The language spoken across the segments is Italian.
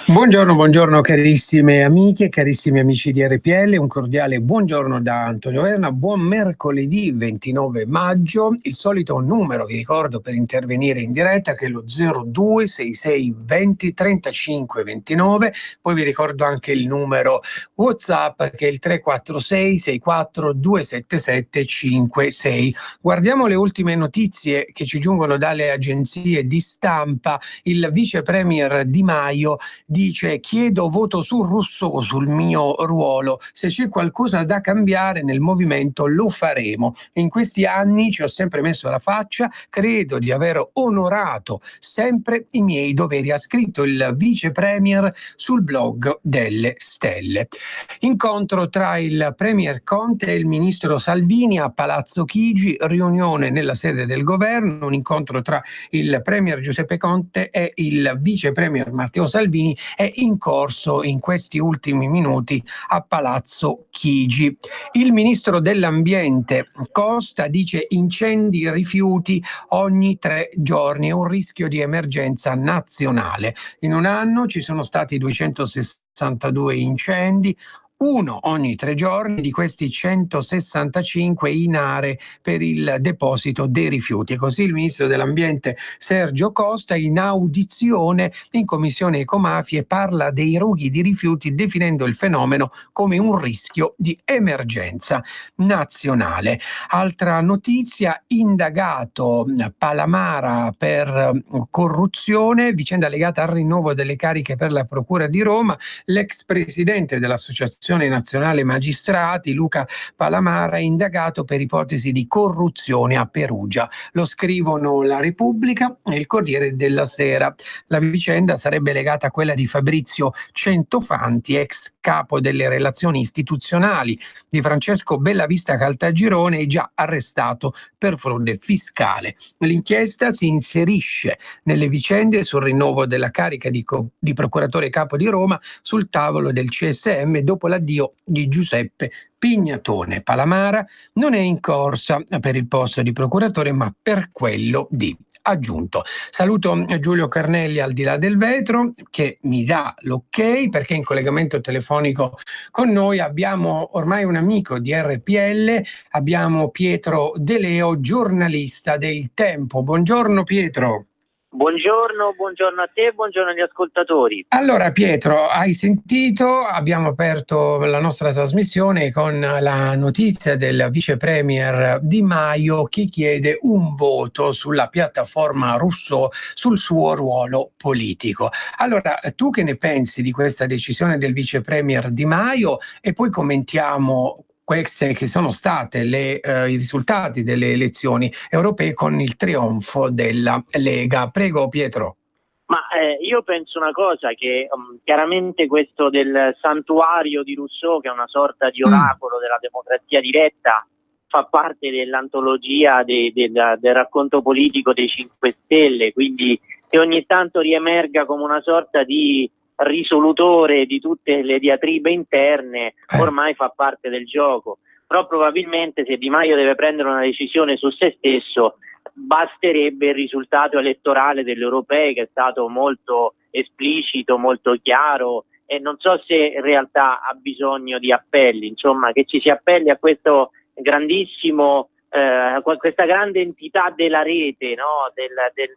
Buongiorno carissime amiche e carissimi amici di RPL, un cordiale buongiorno da Antonio Verna, buon mercoledì 29 maggio, il solito numero vi ricordo per intervenire in diretta che è lo 0266 20 35 29, poi vi ricordo anche il numero WhatsApp che è il 346 64 277 56. Guardiamo le ultime notizie che ci giungono dalle agenzie di stampa. Il vice premier Di Maio dice: chiedo voto su Rousseau sul mio ruolo, se c'è qualcosa da cambiare nel movimento lo faremo. In questi anni ci ho sempre messo la faccia, credo di aver onorato sempre i miei doveri, ha scritto il vice premier sul blog delle stelle. Incontro tra il premier Conte e il ministro Salvini a Palazzo Chigi, riunione nella sede del governo, un incontro tra il premier Giuseppe Conte e il vice premier Matteo Salvini è in corso in questi ultimi minuti a Palazzo Chigi. Il ministro dell'Ambiente Costa dice incendi rifiuti ogni 3 giorni, è un rischio di emergenza nazionale. In un anno ci sono stati 262 incendi, uno ogni 3 giorni, di questi 165 in aree per il deposito dei rifiuti. E così il ministro dell'Ambiente Sergio Costa in audizione in Commissione Ecomafie parla dei roghi di rifiuti definendo il fenomeno come un rischio di emergenza nazionale. Altra notizia, indagato Palamara per corruzione, vicenda legata al rinnovo delle cariche per la Procura di Roma, l'ex presidente dell'Associazione Nazionale Magistrati, Luca Palamara, è indagato per ipotesi di corruzione a Perugia. Lo scrivono La Repubblica e il Corriere della Sera. La vicenda sarebbe legata a quella di Fabrizio Centofanti, ex capo delle relazioni istituzionali di Francesco Bellavista Caltagirone, e già arrestato per frode fiscale. L'inchiesta si inserisce nelle vicende sul rinnovo della carica di procuratore capo di Roma sul tavolo del CSM dopo l'addio di Giuseppe Pignatone. Palamara non è in corsa per il posto di procuratore, ma per quello di aggiunto. Saluto Giulio Carnelli al di là del vetro che mi dà l'ok, perché in collegamento telefonico con noi abbiamo ormai un amico di RPL, abbiamo Pietro De Leo, giornalista del Tempo. Buongiorno Pietro. Buongiorno a te, buongiorno agli ascoltatori. Allora Pietro, hai sentito, abbiamo aperto la nostra trasmissione con la notizia del vice premier Di Maio che chiede un voto sulla piattaforma Rousseau sul suo ruolo politico. Allora, tu che ne pensi di questa decisione del vice premier Di Maio? E poi commentiamo queste che sono state i risultati delle elezioni europee con il trionfo della Lega. Prego Pietro. Ma io penso una cosa, che chiaramente questo del santuario di Rousseau, che è una sorta di oracolo della democrazia diretta, fa parte dell'antologia del racconto politico dei 5 Stelle, quindi che ogni tanto riemerga come una sorta di risolutore di tutte le diatribe interne, ormai fa parte del gioco. Però probabilmente se Di Maio deve prendere una decisione su se stesso, basterebbe il risultato elettorale delle europee, che è stato molto esplicito, molto chiaro, e non so se in realtà ha bisogno di appelli, insomma, che ci si appelli a questo grandissimo questa grande entità della rete, no?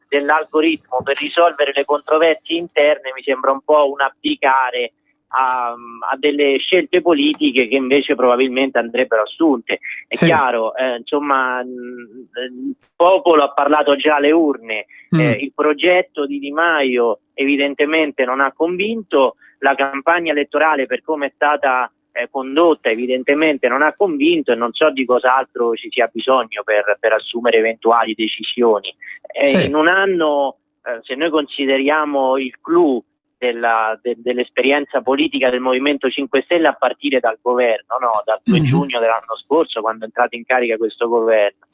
dell'algoritmo per risolvere le controversie interne, mi sembra un po' un abdicare a delle scelte politiche che invece probabilmente andrebbero assunte. È chiaro, insomma, il popolo ha parlato già alle urne, il progetto di Di Maio evidentemente non ha convinto, la campagna elettorale per come è stata condotta evidentemente non ha convinto, e non so di cos'altro ci sia bisogno per assumere eventuali decisioni. In un anno, se noi consideriamo il clou dell'esperienza politica del Movimento 5 Stelle a partire dal governo, no? Dal 2 giugno dell'anno scorso, quando è entrato in carica questo governo,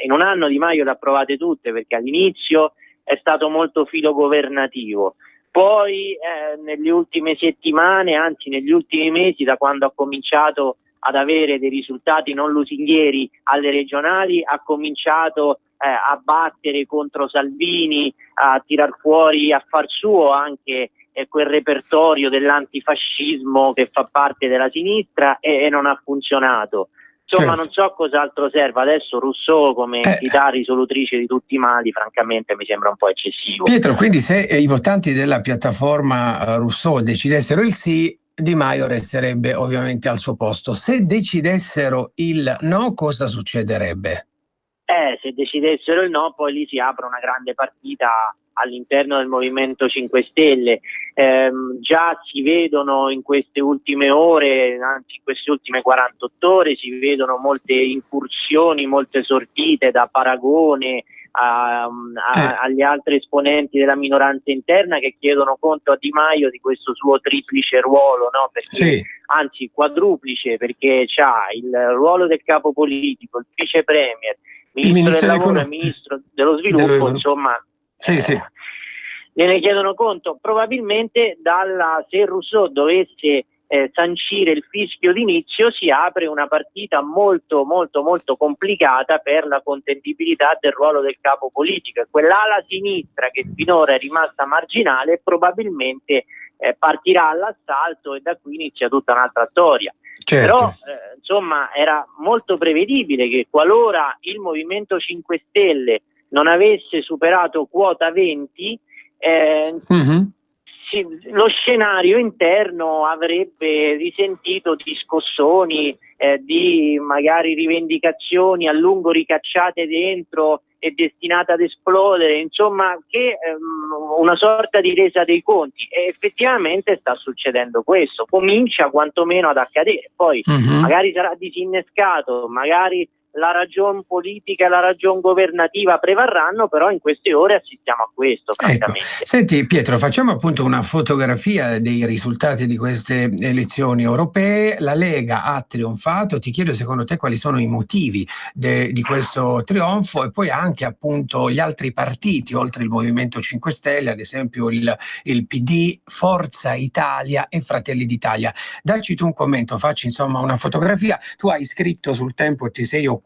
in un anno Di Maio le ha provate tutte, perché all'inizio è stato molto filogovernativo, Poi nelle ultime settimane, anzi negli ultimi mesi, da quando ha cominciato ad avere dei risultati non lusinghieri alle regionali, ha cominciato a battere contro Salvini, a tirar fuori, a far suo anche quel repertorio dell'antifascismo che fa parte della sinistra, e non ha funzionato. Insomma, Certo. non so cos'altro serve. Adesso Rousseau come entità risolutrice di tutti i mali, francamente mi sembra un po' eccessivo. Pietro, quindi se i votanti della piattaforma Rousseau decidessero il sì, Di Maio resterebbe ovviamente al suo posto. Se decidessero il no, cosa succederebbe? Se decidessero il no, poi lì si apre una grande partita all'interno del Movimento 5 Stelle. Già si vedono in queste ultime ore, anzi in queste ultime 48 ore, si vedono molte incursioni, molte sortite da Paragone agli altri esponenti della minoranza interna, che chiedono conto a Di Maio di questo suo triplice ruolo, no? Perché, anzi quadruplice, perché c'ha il ruolo del capo politico, il vice premier, ministro del lavoro e ministro dello sviluppo, insomma, ne chiedono conto. Probabilmente se Rousseau dovesse sancire il fischio d'inizio, si apre una partita molto molto molto complicata per la contendibilità del ruolo del capo politico, e quell'ala sinistra che finora è rimasta marginale probabilmente partirà all'assalto, e da qui inizia tutta un'altra storia. Certo. Però insomma era molto prevedibile che qualora il Movimento 5 Stelle non avesse superato quota 20, lo scenario interno avrebbe risentito di scossoni, di magari rivendicazioni a lungo ricacciate dentro e destinate ad esplodere, insomma, che una sorta di resa dei conti, e effettivamente sta succedendo questo, comincia quantomeno ad accadere. Poi magari sarà disinnescato, magari la ragion politica e la ragion governativa prevarranno, però in queste ore assistiamo a questo, francamente. Senti Pietro, facciamo appunto una fotografia dei risultati di queste elezioni europee. La Lega ha trionfato, ti chiedo secondo te quali sono i motivi di questo trionfo, e poi anche appunto gli altri partiti, oltre il Movimento 5 Stelle, ad esempio il PD, Forza Italia e Fratelli d'Italia. Dacci tu un commento, facci insomma una fotografia. Tu hai scritto sul Tempo, ti sei occupato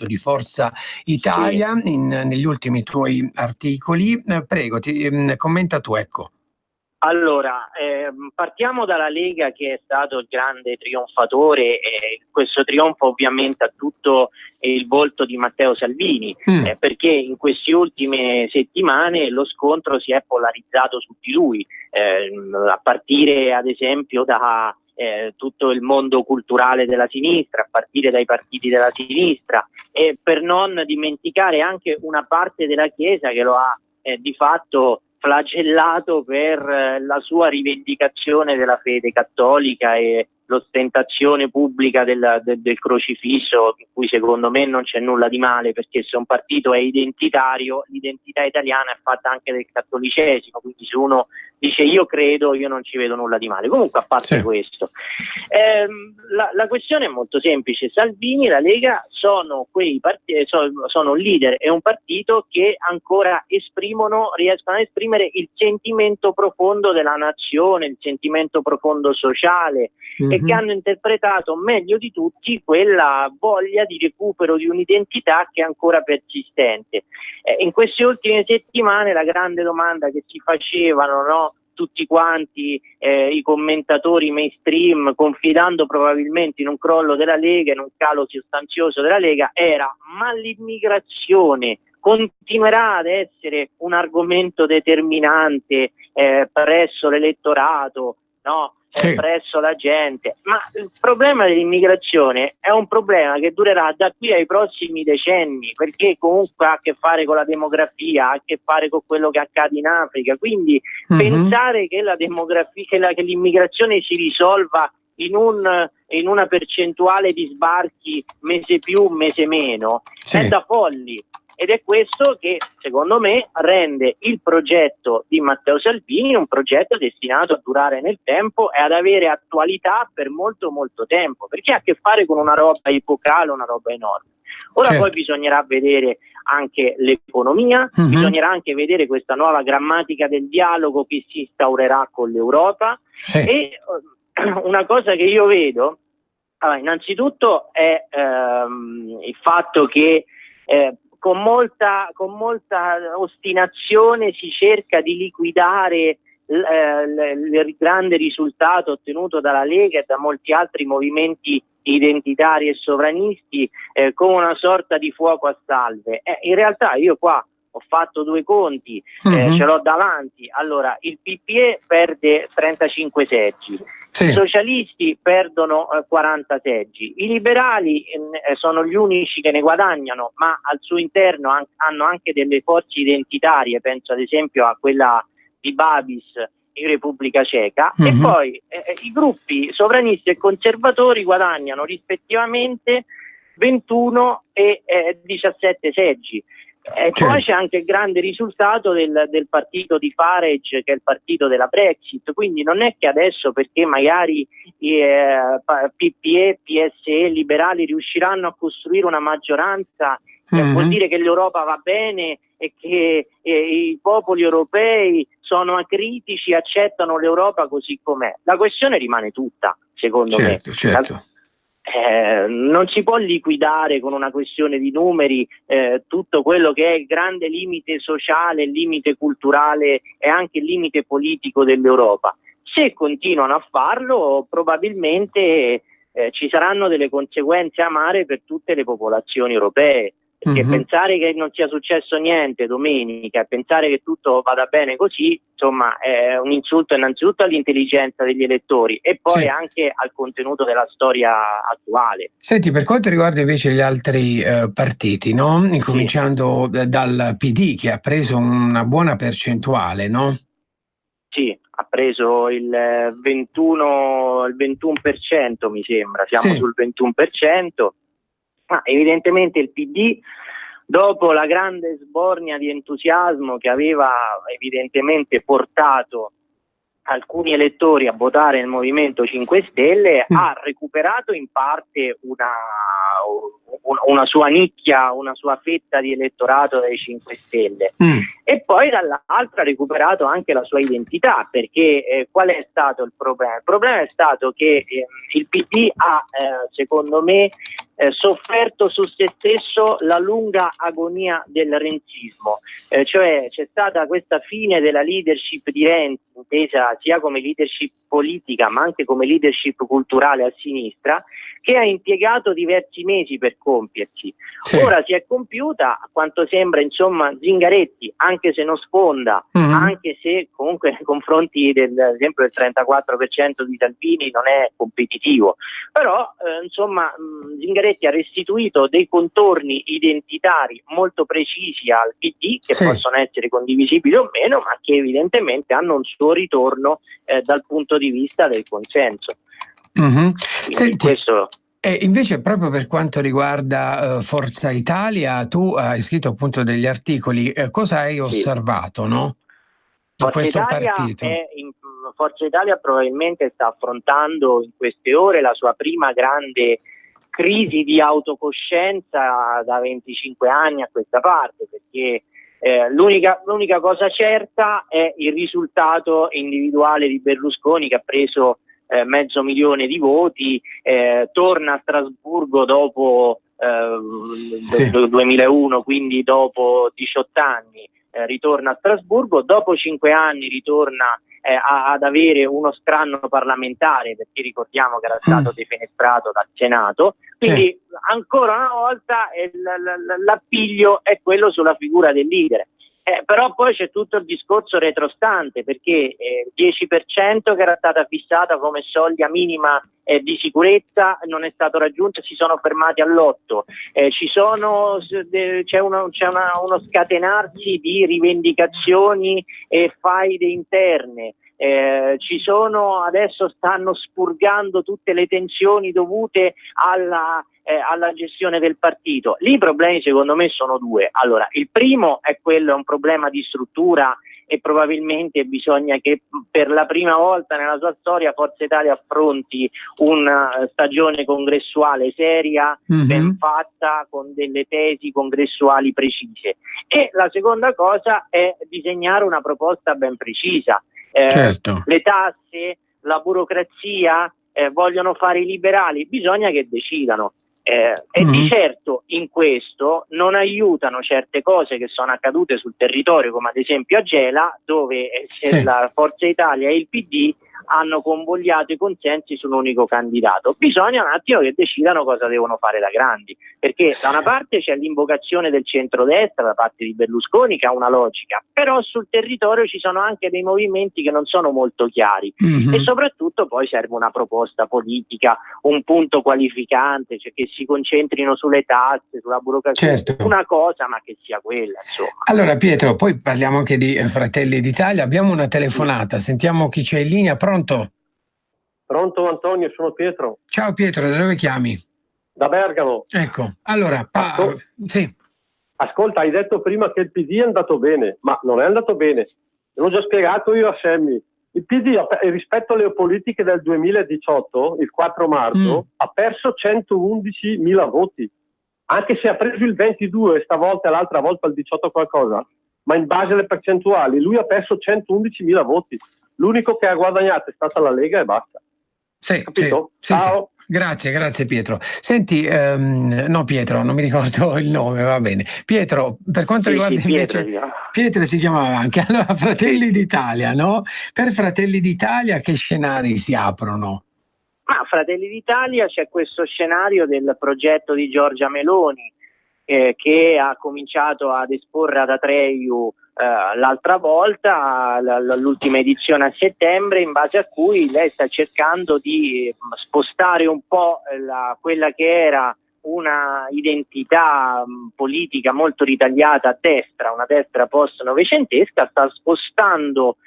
di Forza Italia negli ultimi tuoi articoli. Prego, commenta tu, ecco. Allora, partiamo dalla Lega, che è stato il grande trionfatore, e questo trionfo ovviamente ha tutto il volto di Matteo Salvini, perché in queste ultime settimane lo scontro si è polarizzato su di lui, a partire ad esempio da tutto il mondo culturale della sinistra, a partire dai partiti della sinistra, e per non dimenticare anche una parte della Chiesa che lo ha di fatto flagellato per la sua rivendicazione della fede cattolica e l'ostentazione pubblica del crocifisso, in cui secondo me non c'è nulla di male, perché se un partito è identitario, l'identità italiana è fatta anche del cattolicesimo, quindi se uno dice io credo, io non ci vedo nulla di male. Comunque, a parte questo, la questione è molto semplice. Salvini e la Lega sono quei sono un leader e un partito che ancora riescono a esprimere il sentimento profondo della nazione, il sentimento profondo sociale, e che hanno interpretato meglio di tutti quella voglia di recupero di un'identità che è ancora persistente. In queste ultime settimane la grande domanda che si facevano, no, tutti quanti i commentatori mainstream, confidando probabilmente in un crollo della Lega, in un calo sostanzioso della Lega, era: ma l'immigrazione continuerà ad essere un argomento determinante presso l'elettorato, no? Presso la gente? Ma il problema dell'immigrazione è un problema che durerà da qui ai prossimi decenni, perché comunque ha a che fare con la demografia, ha a che fare con quello che accade in Africa. Quindi pensare che che l'immigrazione si risolva in una percentuale di sbarchi mese più, mese meno, è da folli. Ed è questo che, secondo me, rende il progetto di Matteo Salvini un progetto destinato a durare nel tempo e ad avere attualità per molto molto tempo, perché ha a che fare con una roba epocale, una roba enorme. Ora certo. poi bisognerà vedere anche l'economia, bisognerà anche vedere questa nuova grammatica del dialogo che si instaurerà con l'Europa. Sì. E una cosa che io vedo, innanzitutto è il fatto che con molta ostinazione si cerca di liquidare il grande risultato ottenuto dalla Lega e da molti altri movimenti identitari e sovranisti con una sorta di fuoco a salve. In realtà io qua ho fatto due conti, ce l'ho davanti. Allora, il PPE perde 35 seggi, Sì. i socialisti perdono 40 seggi, i liberali sono gli unici che ne guadagnano, ma al suo interno hanno anche delle forze identitarie, penso ad esempio a quella di Babis in Repubblica Ceca, e poi i gruppi sovranisti e conservatori guadagnano rispettivamente 21 e 17 seggi. Certo. Poi c'è anche il grande risultato del partito di Farage, che è il partito della Brexit, quindi non è che adesso, perché magari PPE, PSE, liberali riusciranno a costruire una maggioranza, vuol dire che l'Europa va bene e che i popoli europei sono acritici, accettano l'Europa così com'è. La questione rimane tutta, secondo me. Certo. Non si può liquidare con una questione di numeri tutto quello che è il grande limite sociale, il limite culturale e anche il limite politico dell'Europa. Se continuano a farlo, probabilmente ci saranno delle conseguenze amare per tutte le popolazioni europee. Perché pensare che non sia successo niente domenica e pensare che tutto vada bene così, insomma, è un insulto innanzitutto all'intelligenza degli elettori e poi anche al contenuto della storia attuale. Senti, per quanto riguarda invece gli altri partiti, no? Incominciando dal PD, che ha preso una buona percentuale, no? Sì, ha preso il 21%, mi sembra, siamo sul 21%. Ma evidentemente il PD, dopo la grande sbornia di entusiasmo che aveva evidentemente portato alcuni elettori a votare il Movimento 5 Stelle, ha recuperato in parte una sua nicchia, una sua fetta di elettorato dei 5 Stelle e poi dall'altra ha recuperato anche la sua identità, perché qual è stato il problema? Il problema è stato che il PD ha, secondo me, sofferto su se stesso la lunga agonia del renzismo, cioè c'è stata questa fine della leadership di Renzi, intesa sia come leadership politica ma anche come leadership culturale a sinistra, che ha impiegato diversi mesi per compiersi. Ora si è compiuta, a quanto sembra, insomma, Zingaretti, anche se non sfonda, anche se comunque nei confronti ad esempio del 34% di Salvini non è competitivo, però insomma Zingaretti ha restituito dei contorni identitari molto precisi al PD, che possono essere condivisibili o meno, ma che evidentemente hanno un suo ritorno dal punto di vista del consenso. Senti, questo... invece proprio per quanto riguarda Forza Italia, tu hai scritto appunto degli articoli, cosa hai osservato, no? In questo partito? Forza Italia probabilmente sta affrontando in queste ore la sua prima grande crisi di autocoscienza da 25 anni a questa parte, perché l'unica cosa certa è il risultato individuale di Berlusconi, che ha preso 500.000 di voti, torna a Strasburgo dopo 2001, quindi dopo 18 anni, ritorna a Strasburgo, dopo 5 anni ritorna ad avere uno scranno parlamentare, perché ricordiamo che era stato defenestrato dal Senato, quindi ancora una volta l'appiglio è quello sulla figura del leader. Però poi c'è tutto il discorso retrostante, perché il 10% che era stata fissata come soglia minima di sicurezza non è stato raggiunto, si sono fermati all'8%. C'è uno scatenarsi di rivendicazioni e faide interne. adesso stanno spurgando tutte le tensioni dovute alla gestione del partito. Lì i problemi secondo me sono due. Allora, il primo è un problema di struttura, e probabilmente bisogna che per la prima volta nella sua storia Forza Italia affronti una stagione congressuale seria, ben fatta, con delle tesi congressuali precise. E la seconda cosa è disegnare una proposta ben precisa. Certo. Le tasse, la burocrazia, vogliono fare i liberali, bisogna che decidano. E di certo in questo non aiutano certe cose che sono accadute sul territorio, come ad esempio a Gela, dove la Forza Italia e il PD hanno convogliato i consensi su un unico candidato. Bisogna un attimo che decidano cosa devono fare da grandi, perché da una parte c'è l'invocazione del centrodestra da parte di Berlusconi, che ha una logica, però sul territorio ci sono anche dei movimenti che non sono molto chiari, e soprattutto poi serve una proposta politica, un punto qualificante, cioè che si concentrino sulle tasse, sulla burocrazia, una cosa, ma che sia quella, insomma. Allora Pietro, poi parliamo anche di Fratelli d'Italia. Abbiamo una telefonata, sentiamo chi c'è in linea. Pronto? Pronto Antonio, sono Pietro. Ciao Pietro, da dove chiami? Da Bergamo. Ecco, allora, sì. Ascolta, hai detto prima che il PD è andato bene, ma non è andato bene. L'ho già spiegato io a Semmi. Il PD, rispetto alle politiche del 2018, il 4 marzo, ha perso 111.000 voti. Anche se ha preso il 22 stavolta e l'altra volta il 18 qualcosa, ma in base alle percentuali, lui ha perso 111.000 voti. L'unico che ha guadagnato è stata la Lega e basta. Sì, capito? Sì, ciao. Sì. Grazie Pietro. Senti, no Pietro, non mi ricordo il nome, va bene. Pietro, per quanto riguarda invece... Pietro si chiamava anche. Allora, Fratelli d'Italia, no? Per Fratelli d'Italia che scenari si aprono? Ma Fratelli d'Italia c'è questo scenario del progetto di Giorgia Meloni, che ha cominciato ad esporre ad Atreju l'altra volta, l'ultima edizione a settembre, in base a cui lei sta cercando di spostare un po' quella che era una identità politica molto ritagliata a destra, una destra post-novecentesca, sta spostando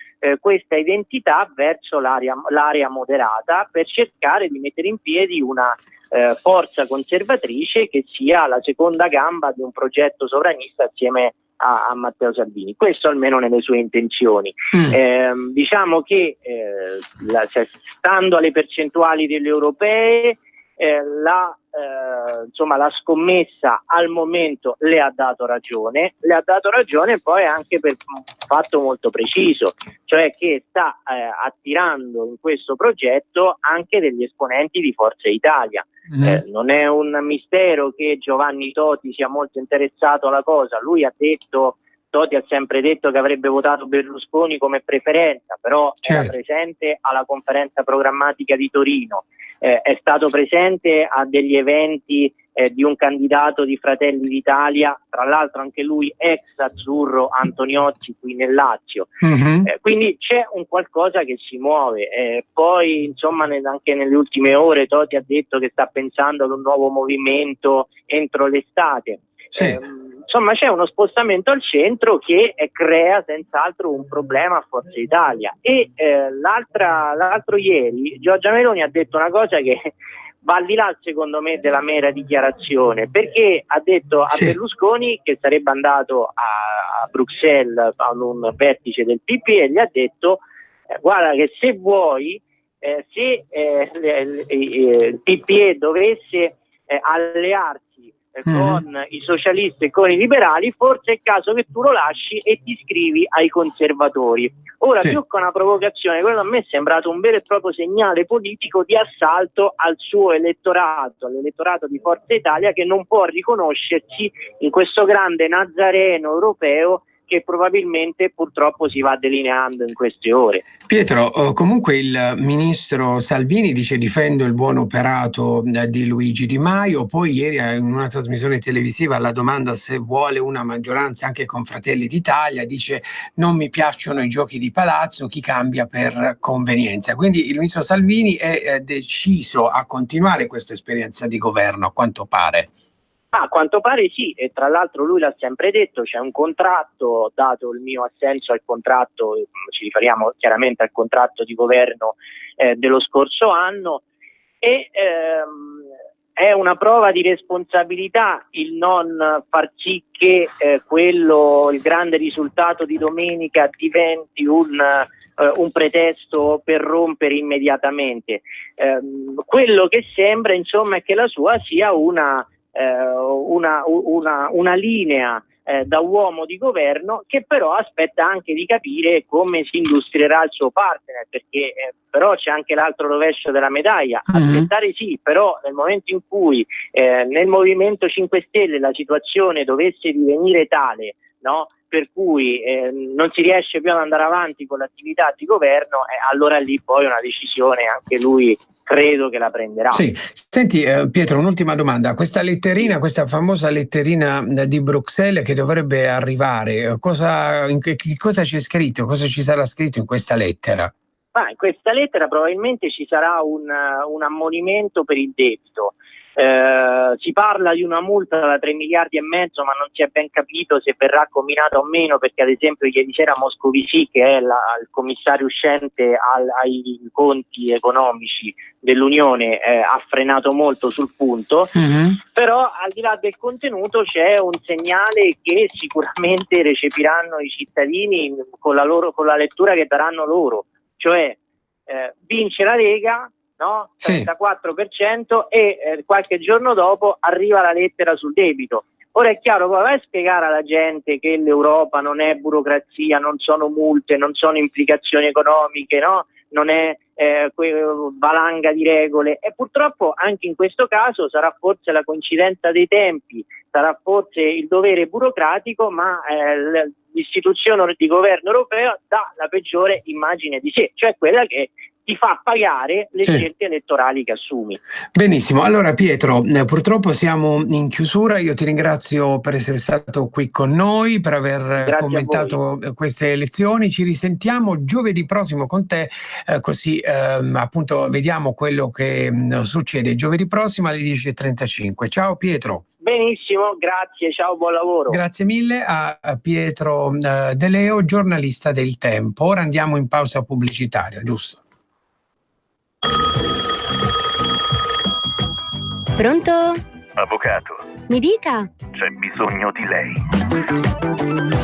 questa identità verso l'area moderata, per cercare di mettere in piedi una forza conservatrice che sia la seconda gamba di un progetto sovranista assieme a Matteo Salvini. Questo almeno nelle sue intenzioni. Diciamo che stando alle percentuali delle europee, la scommessa al momento le ha dato ragione poi anche per un fatto molto preciso, cioè che sta attirando in questo progetto anche degli esponenti di Forza Italia. Non è un mistero che Giovanni Toti sia molto interessato alla cosa. Toti ha sempre detto che avrebbe votato Berlusconi come preferenza, però era presente alla conferenza programmatica di Torino, è stato presente a degli eventi di un candidato di Fratelli d'Italia, tra l'altro anche lui ex azzurro, Antoniozzi, qui nel Lazio. Quindi c'è un qualcosa che si muove. Poi insomma anche nelle ultime ore Toti ha detto che sta pensando ad un nuovo movimento entro l'estate. Insomma c'è uno spostamento al centro che crea senz'altro un problema a Forza Italia. E l'altro ieri Giorgia Meloni ha detto una cosa che va al di là secondo me della mera dichiarazione, perché ha detto a Berlusconi che sarebbe andato a Bruxelles a un vertice del PP e gli ha detto guarda che se vuoi se il PPE dovesse allearsi con i socialisti e con i liberali, forse è il caso che tu lo lasci e ti iscrivi ai conservatori. Ora, più che una provocazione, quello a me è sembrato un vero e proprio segnale politico di assalto al suo elettorato, all'elettorato di Forza Italia, che non può riconoscersi in questo grande nazareno europeo che probabilmente purtroppo si va delineando in queste ore. Pietro, comunque il ministro Salvini dice difendo il buon operato di Luigi Di Maio, poi ieri in una trasmissione televisiva alla domanda se vuole una maggioranza anche con Fratelli d'Italia dice non mi piacciono i giochi di palazzo, chi cambia per convenienza. Quindi il ministro Salvini è deciso a continuare questa esperienza di governo, a quanto pare. A quanto pare sì, e tra l'altro lui l'ha sempre detto, c'è un contratto, dato il mio assenso al contratto, ci riferiamo chiaramente al contratto di governo dello scorso anno, e è una prova di responsabilità il non far sì che il grande risultato di domenica diventi un pretesto per rompere immediatamente. Quello che sembra, insomma, è che la sua sia una linea da uomo di governo, che però aspetta anche di capire come si illustrerà il suo partner, perché però c'è anche l'altro rovescio della medaglia. Aspettare sì, però nel momento in cui nel Movimento 5 Stelle la situazione dovesse divenire tale, no, per cui non si riesce più ad andare avanti con l'attività di governo, allora lì poi una decisione anche lui credo che la prenderà. Sì. Senti Pietro, un'ultima domanda. Questa letterina, questa famosa letterina di Bruxelles che dovrebbe arrivare, cosa c'è scritto? Cosa ci sarà scritto in questa lettera? In questa lettera probabilmente ci sarà un ammonimento per il debito. Si parla di una multa da 3 miliardi e mezzo, ma non si è ben capito se verrà comminata o meno, perché ad esempio ieri sera Moscovici, che è il commissario uscente ai conti economici dell'Unione, ha frenato molto sul punto. Però al di là del contenuto c'è un segnale che sicuramente recepiranno i cittadini con la lettura che daranno loro, cioè vince la Lega, no? 34%, e qualche giorno dopo arriva la lettera sul debito. Ora è chiaro, poi vai a spiegare alla gente che l'Europa non è burocrazia, non sono multe, non sono implicazioni economiche, no? Non è valanga di regole, e purtroppo anche in questo caso sarà forse la coincidenza dei tempi, sarà forse il dovere burocratico, ma l'istituzione di governo europeo dà la peggiore immagine di sé, cioè quella che ti fa pagare le scelte elettorali che assumi. Benissimo, allora Pietro, purtroppo siamo in chiusura. Io ti ringrazio per essere stato qui con noi, per aver commentato queste elezioni. Ci risentiamo giovedì prossimo con te, così appunto vediamo quello che succede giovedì prossimo alle 10:35. Ciao Pietro. Benissimo, grazie, ciao, buon lavoro. Grazie mille a Pietro De Leo, giornalista del Tempo. Ora andiamo in pausa pubblicitaria, giusto? Pronto? Avvocato. Mi dica. C'è bisogno di lei.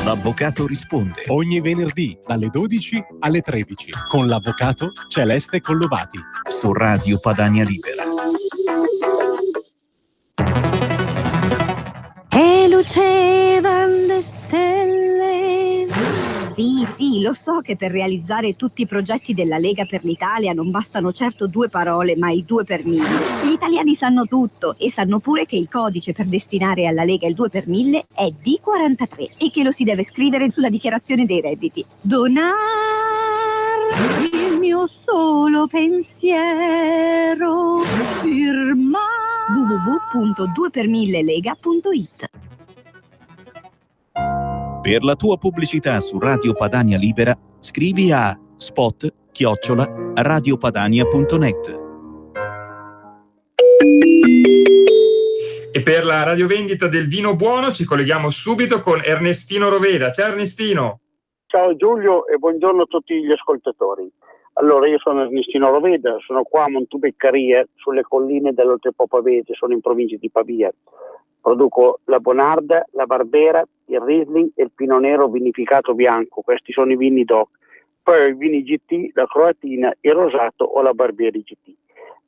L'avvocato risponde. Ogni venerdì dalle 12 alle 13 con l'avvocato Celeste Collovati. Su Radio Padania Libera. E lucevano le stelle. Sì, lo so che per realizzare tutti i progetti della Lega per l'Italia non bastano certo 2 parole, ma i 2 per 1000. Gli italiani sanno tutto e sanno pure che il codice per destinare alla Lega il 2 per 1000 è D43 e che lo si deve scrivere sulla dichiarazione dei redditi. Donar il mio solo pensiero, firma www.2per1000lega.it. Per la tua pubblicità su Radio Padania Libera, scrivi a spot@radiopadania.net. E per la radiovendita del vino buono ci colleghiamo subito con Ernestino Roveda. Ciao Ernestino. Ciao Giulio e buongiorno a tutti gli ascoltatori. Allora, io sono Ernestino Roveda, sono qua a Montubeccaria, sulle colline dell'Oltrepo Pavese, sono in provincia di Pavia. Produco la Bonarda, la Barbera, il Riesling e il Pinot Nero vinificato bianco. Questi sono i vini DOC. Poi i vini GT, la Croatina, il Rosato o la Barbieri GT.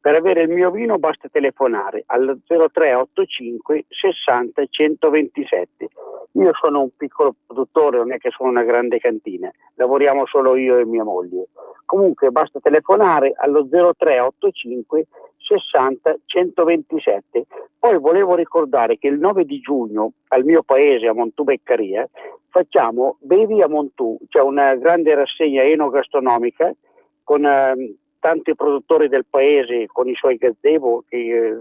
Per avere il mio vino basta telefonare al 0385 60 127. Io sono un piccolo produttore, non è che sono una grande cantina. Lavoriamo solo io e mia moglie. Comunque basta telefonare allo 0385 60 127. Poi volevo ricordare che il 9 di giugno al mio paese, a Montubeccaria, facciamo Bevi a Montù, cioè una grande rassegna enogastronomica con tanti produttori del paese, con i suoi gazebo che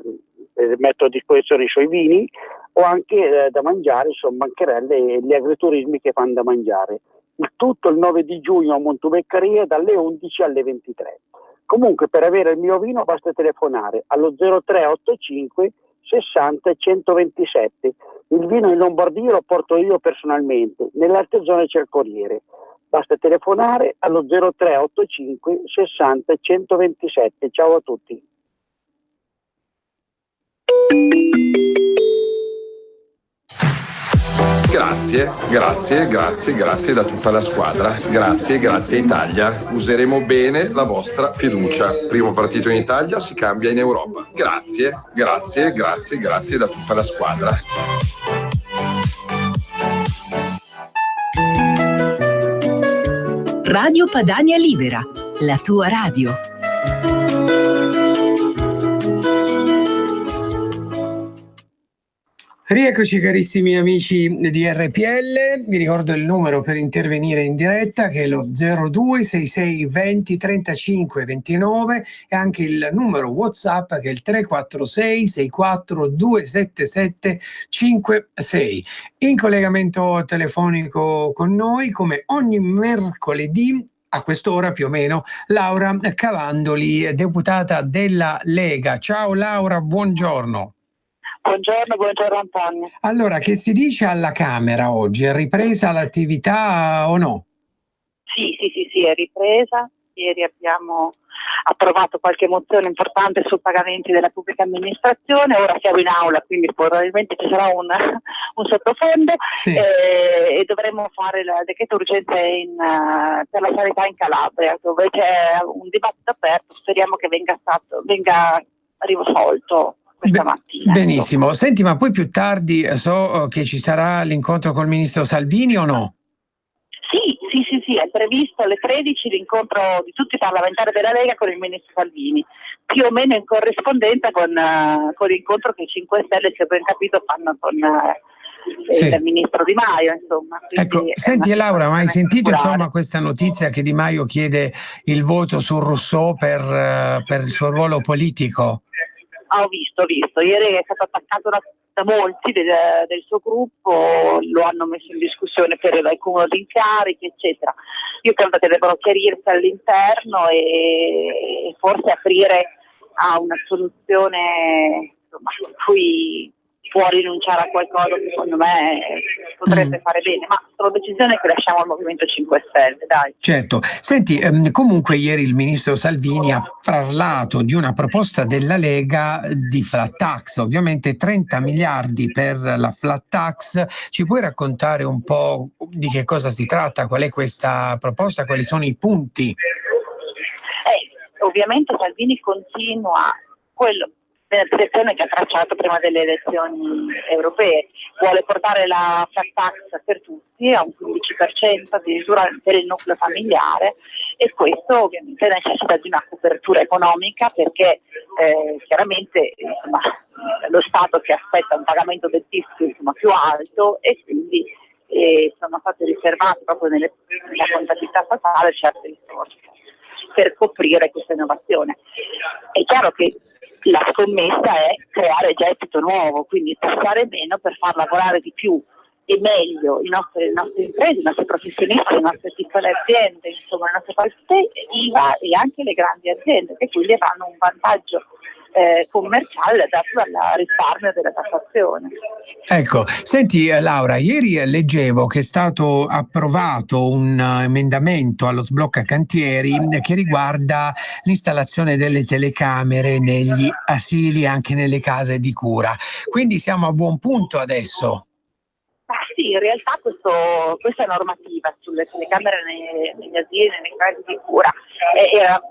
mettono a disposizione i suoi vini, o anche da mangiare, sono bancherelle e gli agriturismi che fanno da mangiare. Il tutto il 9 di giugno a Montubeccaria dalle 11 alle 23. Comunque per avere il mio vino basta telefonare allo 0385 60 127. Il vino in Lombardia lo porto io personalmente, nelle altre zone c'è il Corriere. Basta telefonare allo 0385 60 127. Ciao a tutti. Grazie da tutta la squadra. Grazie Italia. Useremo bene la vostra fiducia. Primo partito in Italia, si cambia in Europa. Grazie da tutta la squadra. Radio Padania Libera, la tua radio. Rieccoci carissimi amici di RPL, vi ricordo il numero per intervenire in diretta che è lo 0266 20 35 29 e anche il numero WhatsApp che è il 346 64 277 56. In collegamento telefonico con noi come ogni mercoledì a quest'ora più o meno Laura Cavandoli, deputata della Lega. Ciao Laura, buongiorno. Buongiorno Antonio. Allora, che si dice alla Camera oggi? È ripresa l'attività o no? Sì, è ripresa. Ieri abbiamo approvato qualche mozione importante sui pagamenti della pubblica amministrazione, ora siamo in aula, quindi probabilmente ci sarà un sottofondo, sì. E dovremmo fare il decreto urgenza per la sanità in Calabria, dove c'è un dibattito aperto, speriamo che venga risolto questa mattina. Benissimo. Senti, ma poi più tardi so che ci sarà l'incontro col ministro Salvini o no? Sì, è previsto alle 13 l'incontro di tutti i parlamentari della Lega con il ministro Salvini, più o meno in corrispondenza con l'incontro che i 5 Stelle, se ben capito, fanno con il ministro Di Maio, insomma. Ecco, senti Laura, ma hai sentito insomma questa notizia che Di Maio chiede il voto su Rousseau per il suo ruolo politico? Ho visto, ieri è stato attaccato da molti del suo gruppo, lo hanno messo in discussione per l'accumulo di incarichi, eccetera. Io credo che debbano chiarirsi all'interno e forse aprire a una soluzione, insomma, su cui può rinunciare a qualcosa che secondo me potrebbe fare bene, ma sono decisioni che lasciamo al Movimento 5 Stelle, dai. Certo. Senti, comunque ieri il ministro Salvini ha parlato di una proposta della Lega di flat tax, ovviamente 30 miliardi per la flat tax. Ci puoi raccontare un po' di che cosa si tratta, qual è questa proposta, quali sono i punti? Ovviamente Salvini continua nella direzione che ha tracciato prima delle elezioni europee, vuole portare la flat tax per tutti a un 15% addirittura per il nucleo familiare, e questo ovviamente necessita di una copertura economica perché chiaramente insomma, lo Stato si aspetta un pagamento del fisco più alto e quindi sono state riservate proprio nella contabilità statale certe risorse per coprire questa innovazione. È chiaro che la scommessa è creare gettito nuovo, quindi tassare meno per far lavorare di più e meglio le nostre imprese, i nostri professionisti, le nostre piccole aziende, insomma le nostre partite IVA e anche le grandi aziende, che quindi avranno un vantaggio commerciale dato dal risparmio della tassazione. Ecco, senti Laura, ieri leggevo che è stato approvato un emendamento allo sblocca cantieri che riguarda l'installazione delle telecamere negli asili e anche nelle case di cura, quindi siamo a buon punto adesso. Sì, in realtà questa normativa sulle telecamere negli asili, nelle case di cura,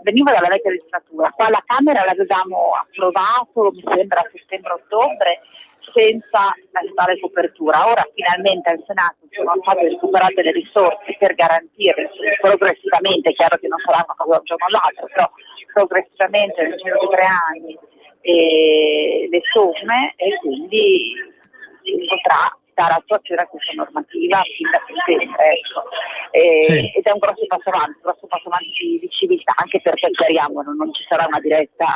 veniva dalla vecchia legislatura. Qua alla Camera l'avevamo approvato, mi sembra a settembre-ottobre, senza la totale copertura. Ora finalmente al Senato sono state recuperate le risorse per garantire progressivamente, è chiaro che non sarà una cosa da un giorno all'altro, però progressivamente nel giro di 3 anni le somme, e quindi si potrà dare attuazione a questa normativa fin da settembre, ecco. Sì. Ed è un grosso passo avanti di civiltà, anche perché chiariamo non ci sarà una diretta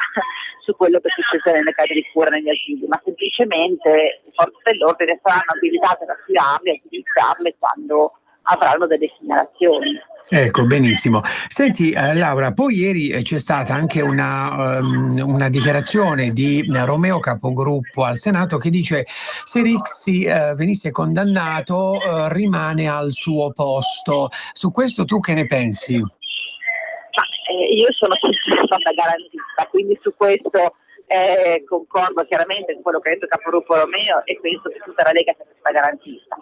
su quello che succede nelle case di cura, negli asili, ma semplicemente le forze dell'ordine saranno abilitate ad affidarle, a utilizzarle quando avranno delle segnalazioni. Ecco, benissimo. Senti, Laura, poi ieri c'è stata anche una dichiarazione di Romeo, capogruppo al Senato, che dice se Rixi venisse condannato rimane al suo posto. Su questo tu che ne pensi? Io sono sempre stata garantista, quindi su questo concordo chiaramente con quello che ha detto il capogruppo Romeo e penso che tutta la Lega sia stata garantista,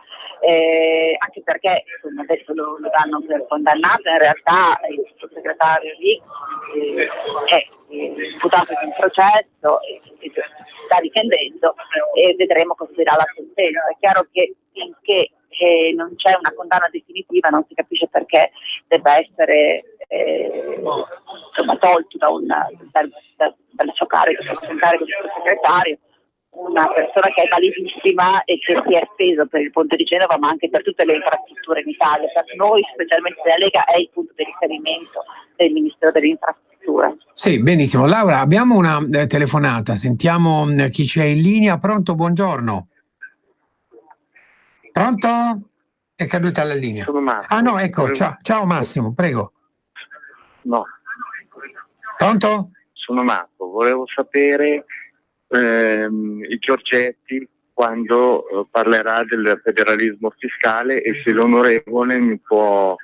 anche perché insomma, adesso lo danno per condannato, in realtà il sottosegretario lì è imputato in un processo e sta difendendo e vedremo cosa dirà la sentenza. È chiaro che finché non c'è una condanna definitiva non si capisce perché debba essere tolto dal suo carico, dal sottosegretario, una persona che è validissima e che si è speso per il ponte di Genova ma anche per tutte le infrastrutture in Italia. Per noi, specialmente della Lega, è il punto di riferimento del Ministero delle Infrastrutture. Sì, benissimo. Laura, abbiamo una telefonata, sentiamo chi c'è in linea. Pronto, buongiorno. Pronto? È caduta la linea. Sono Massimo. Ah no, ecco, ciao Massimo, prego. No. Pronto? Sono Marco, volevo sapere il Giorgetti quando parlerà del federalismo fiscale e se l'onorevole mi può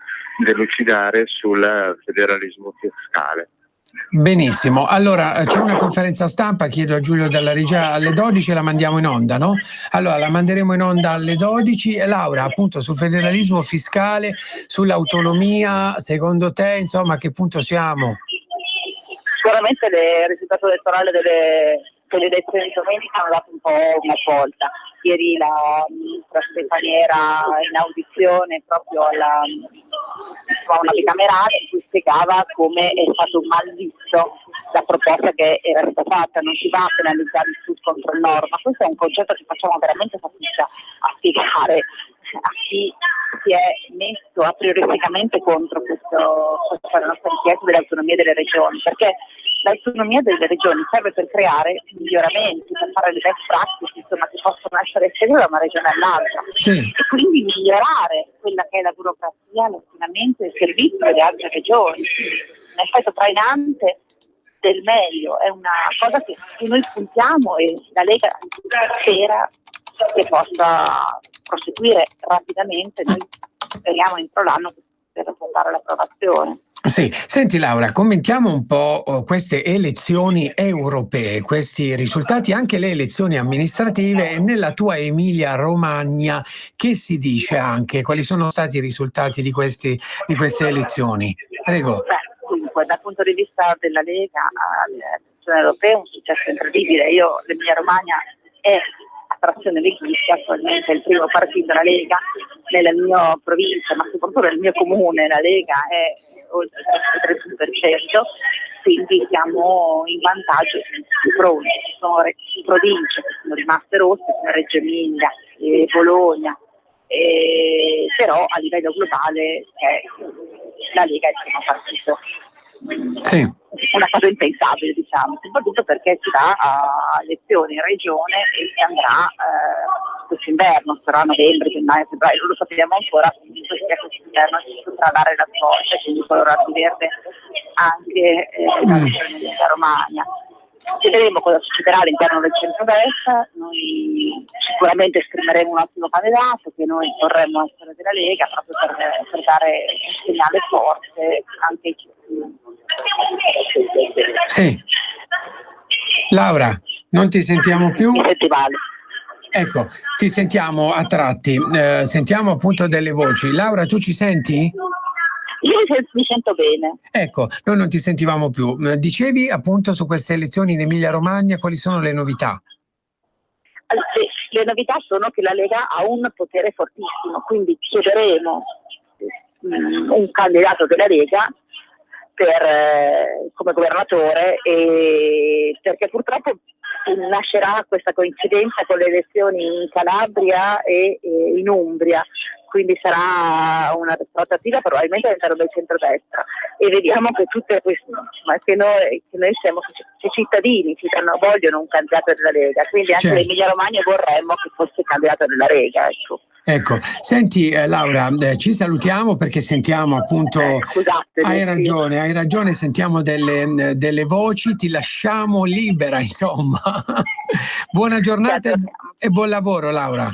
delucidare sul federalismo fiscale. Benissimo, allora c'è una conferenza stampa, chiedo a Giulio dalla regia alle 12, la mandiamo in onda, no? Allora la manderemo in onda alle 12 e Laura appunto sul federalismo fiscale, sull'autonomia, secondo te insomma a che punto siamo? Sicuramente il risultato elettorale delle elezioni di domenica hanno dato un po' una volta. Ieri la ministra Stefani era in audizione proprio alla una bicamerale in cui spiegava come è stato mal visto la proposta che era stata fatta. Non si va a penalizzare il sud contro il nord, ma questo è un concetto che facciamo veramente fatica a spiegare a chi si è messo a prioristicamente contro questa nostra richiesta dell'autonomia delle regioni, perché l'autonomia delle regioni serve per creare miglioramenti, per fare le best practice, insomma, che possono essere estese da una regione all'altra. Sì. E quindi migliorare quella che è la burocrazia, l'ordinamento e il servizio delle altre regioni. Un effetto trainante del meglio, è una cosa che noi puntiamo e la Lega spera che possa proseguire rapidamente. Noi speriamo entro l'anno per portare all'approvazione. Sì, senti Laura, commentiamo un po' queste elezioni europee, questi risultati, anche le elezioni amministrative e nella tua Emilia Romagna, che si dice anche? Quali sono stati i risultati di queste elezioni? Prego. Dunque, dal punto di vista della Lega alle elezioni europee è un successo incredibile. L'Emilia Romagna è trazione leghista, attualmente è il primo partito della Lega nella mia provincia, ma soprattutto nel mio comune. La Lega è oltre il 31%, quindi siamo in vantaggio su tutti i fronti. Ci sono province che sono rimaste rosse come Reggio Emilia e Bologna, però a livello globale la Lega è il primo partito. Sì. Una cosa impensabile, diciamo, soprattutto perché si va a elezioni in regione e si andrà questo inverno, sarà novembre, gennaio, febbraio, non lo sappiamo ancora, quindi questo inverno si potrà dare la svolta, quindi colorare di verde anche la regione di Romagna. Vedremo cosa succederà all'interno del centrodestra. Noi sicuramente esprimeremo un ottimo candidato che noi vorremmo essere della Lega proprio per dare un segnale forte anche ai cittadini. Sì. Laura, non ti sentiamo più? Ecco, ti sentiamo a tratti, sentiamo appunto delle voci. Laura, tu ci senti? Io mi sento bene. Ecco, noi non ti sentivamo più. Dicevi appunto su queste elezioni in Emilia Romagna quali sono le novità? Allora, le novità sono che la Lega ha un potere fortissimo, quindi chiederemo un candidato della Lega come governatore, perché purtroppo nascerà questa coincidenza con le elezioni in Calabria e in Umbria, quindi sarà una trattativa probabilmente all'interno del centrodestra e vediamo che tutte queste, che noi siamo cittadini, vogliono un candidato della Lega, quindi anche l'Emilia Romagna vorremmo che fosse candidato della Lega, ecco. Ecco, senti Laura, ci salutiamo perché sentiamo appunto, hai ragione, sentiamo delle voci, ti lasciamo libera, insomma. Buona giornata e buon lavoro, Laura.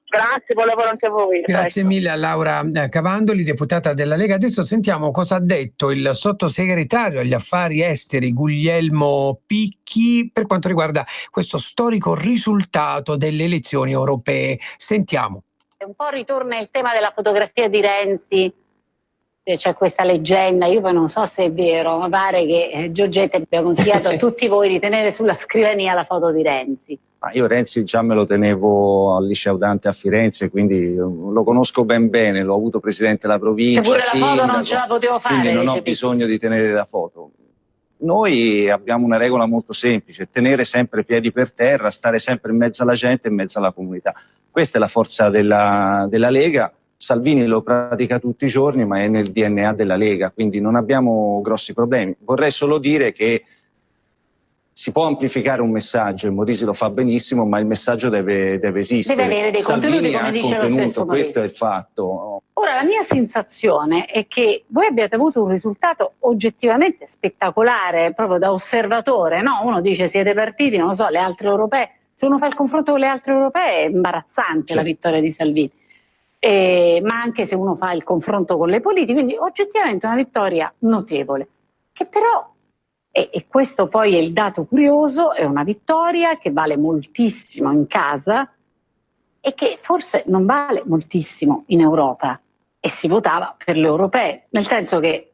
Grazie, buon lavoro anche a voi. Grazie mille a Laura Cavandoli, deputata della Lega. Adesso sentiamo cosa ha detto il sottosegretario agli affari esteri Guglielmo Picchi per quanto riguarda questo storico risultato delle elezioni europee. Sentiamo. Un po' ritorna il tema della fotografia di Renzi, c'è questa leggenda, io poi non so se è vero, ma pare che Giorgetti abbia consigliato a tutti voi di tenere sulla scrivania la foto di Renzi. Ma io Renzi già me lo tenevo al liceo Dante a Firenze, quindi lo conosco ben bene, l'ho avuto presidente della provincia. Pure la foto non ce la potevo fare. Quindi non ho bisogno di tenere la foto. Noi abbiamo una regola molto semplice, tenere sempre piedi per terra, stare sempre in mezzo alla gente e in mezzo alla comunità. Questa è la forza della Lega. Salvini lo pratica tutti i giorni, ma è nel DNA della Lega, quindi non abbiamo grossi problemi. Vorrei solo dire che si può amplificare un messaggio, e Morisi lo fa benissimo, ma il messaggio deve esistere. Deve avere dei Salvini contenuti, come dice lo stesso questo è il fatto. Ora, la mia sensazione è che voi abbiate avuto un risultato oggettivamente spettacolare, proprio da osservatore, no? Uno dice siete partiti, non lo so, le altre europee. Se uno fa il confronto con le altre europee è imbarazzante la vittoria di Salvini. Ma anche se uno fa il confronto con le politiche, quindi oggettivamente una vittoria notevole, che però, e questo poi è il dato curioso, è una vittoria che vale moltissimo in casa e che forse non vale moltissimo in Europa, e si votava per le europee, nel senso che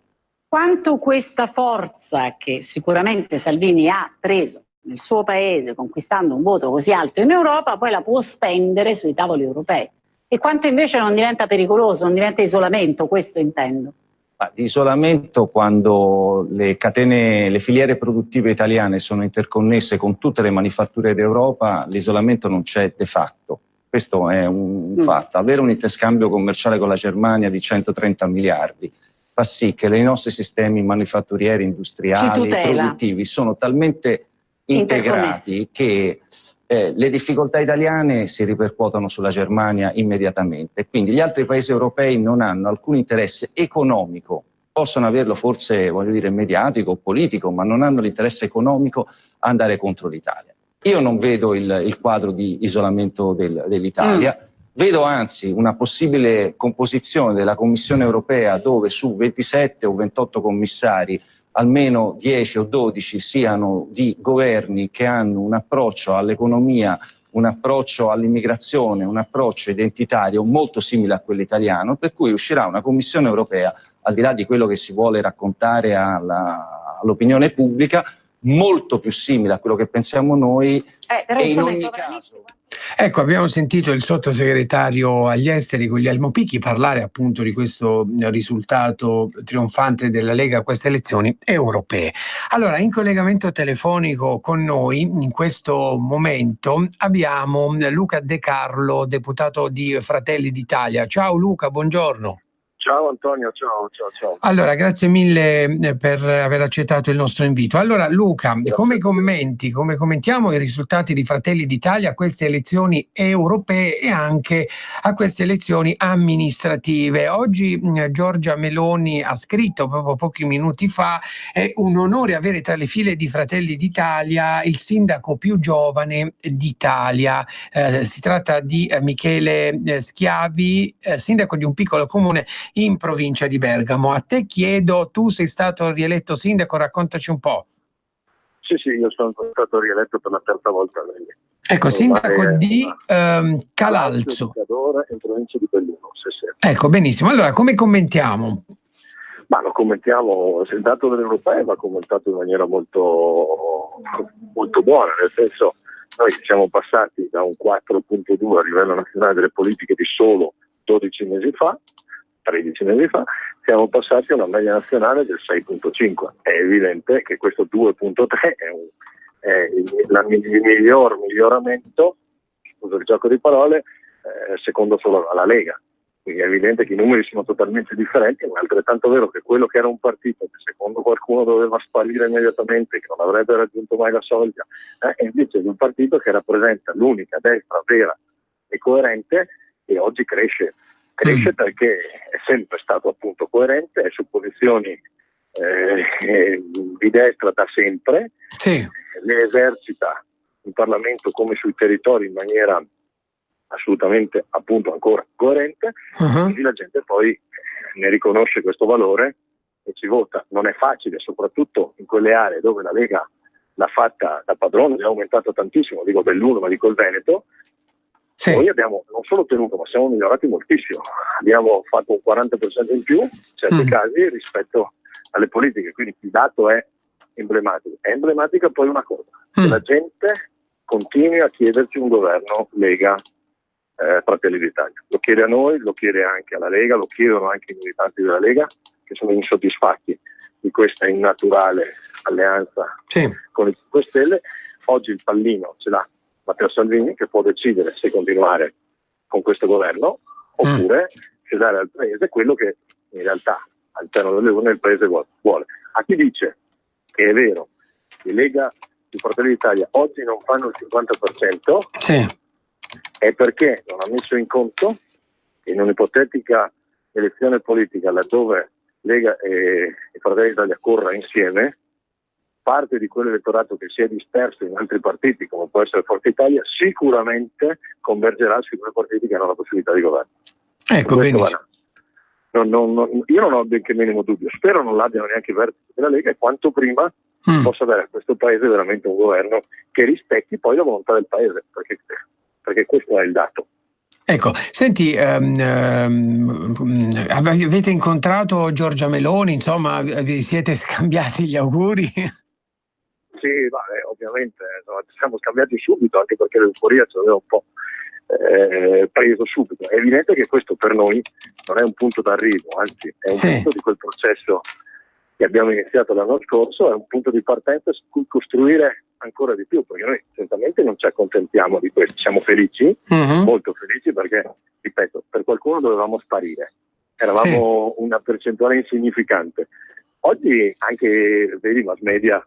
quanto questa forza che sicuramente Salvini ha preso nel suo paese conquistando un voto così alto in Europa, poi la può spendere sui tavoli europei. E quanto invece non diventa pericoloso, non diventa isolamento, questo intendo. Di isolamento quando le filiere produttive italiane sono interconnesse con tutte le manifatture d'Europa, l'isolamento non c'è de facto. Questo è un fatto. Avere un interscambio commerciale con la Germania di 130 miliardi fa sì che i nostri sistemi manifatturieri, industriali, produttivi sono talmente integrati che le difficoltà italiane si ripercuotono sulla Germania immediatamente, quindi gli altri paesi europei non hanno alcun interesse economico, possono averlo forse, voglio dire, mediatico o politico, ma non hanno l'interesse economico a andare contro l'Italia. Io non vedo il quadro di isolamento dell'Italia, vedo anzi una possibile composizione della Commissione europea dove su 27 o 28 commissari almeno 10 o 12 siano di governi che hanno un approccio all'economia, un approccio all'immigrazione, un approccio identitario molto simile a quello italiano, per cui uscirà una Commissione europea, al di là di quello che si vuole raccontare all'opinione pubblica, molto più simile a quello che pensiamo noi, e in ogni caso... Ecco, abbiamo sentito il sottosegretario agli esteri Guglielmo Picchi parlare appunto di questo risultato trionfante della Lega a queste elezioni europee. Allora, in collegamento telefonico con noi in questo momento abbiamo Luca De Carlo, deputato di Fratelli d'Italia. Ciao Luca, buongiorno. Ciao Antonio, ciao. Allora, grazie mille per aver accettato il nostro invito. Allora Luca, come commentiamo i risultati di Fratelli d'Italia a queste elezioni europee e anche a queste elezioni amministrative? Oggi Giorgia Meloni ha scritto proprio pochi minuti fa: è un onore avere tra le file di Fratelli d'Italia il sindaco più giovane d'Italia. Si tratta di Michele Schiavi, sindaco di un piccolo comune in provincia di Bergamo. A te chiedo, tu sei stato rieletto sindaco, raccontaci un po'. Sì, io sono stato rieletto per la terza volta. Ecco, sindaco di Calalzo. In provincia di Belluno, sì. Ecco, benissimo. Allora, come commentiamo? Ma lo commentiamo, il dato dell'Europea va commentato in maniera molto, molto buona, nel senso noi siamo passati da un 4.2 a livello nazionale delle politiche di solo 13 mesi fa, siamo passati a una media nazionale del 6.5. È evidente che questo 2.3 è il miglior miglioramento, scusa il gioco di parole, secondo solo alla Lega. Quindi è evidente che i numeri sono totalmente differenti, ma è altrettanto vero che quello che era un partito che secondo qualcuno doveva sparire immediatamente, che non avrebbe raggiunto mai la soglia, è invece un partito che rappresenta l'unica destra vera e coerente, e oggi cresce perché è sempre stato appunto coerente, è su posizioni di destra da sempre, le esercita in Parlamento come sui territori in maniera assolutamente appunto ancora coerente, quindi la gente poi ne riconosce questo valore e ci vota. Non è facile, soprattutto in quelle aree dove la Lega l'ha fatta da padrone, è aumentato tantissimo, dico Belluno ma dico il Veneto. Noi abbiamo non solo ottenuto, ma siamo migliorati moltissimo, abbiamo fatto un 40% in più in certi casi rispetto alle politiche, quindi il dato è emblematico. È emblematica poi una cosa, che la gente continui a chiederci un governo Lega Fratelli d'Italia. Lo chiede a noi, lo chiede anche alla Lega, lo chiedono anche i militanti della Lega, che sono insoddisfatti di questa innaturale alleanza con i 5 Stelle. Oggi il pallino ce l'ha Matteo Salvini, che può decidere se continuare con questo governo oppure se dare al Paese quello che in realtà all'interno delle urne il Paese vuole. A chi dice che è vero che Lega e Fratelli d'Italia oggi non fanno il 50%, è perché non ha messo in conto che in un'ipotetica elezione politica laddove Lega e Fratelli d'Italia corra insieme, parte di quell'elettorato che si è disperso in altri partiti, come può essere Forza Italia, sicuramente convergerà sui 2 partiti che hanno la possibilità di governo. Ecco, benissimo. Io non ho benché minimo dubbio, spero non l'abbiano neanche i vertici della Lega e quanto prima possa dare a questo Paese veramente un governo che rispecchi poi la volontà del Paese, perché questo è il dato. Ecco, senti, avete incontrato Giorgia Meloni, insomma, vi siete scambiati gli auguri? Sì, ovviamente ci siamo scambiati subito, anche perché l'euforia ci aveva un po' preso subito. È evidente che questo per noi non è un punto d'arrivo, anzi è un punto di quel processo che abbiamo iniziato l'anno scorso, è un punto di partenza su cui costruire ancora di più, perché noi certamente non ci accontentiamo di questo, siamo felici, molto felici, perché, ripeto, per qualcuno dovevamo sparire, eravamo una percentuale insignificante. Oggi anche, vedi, mass media,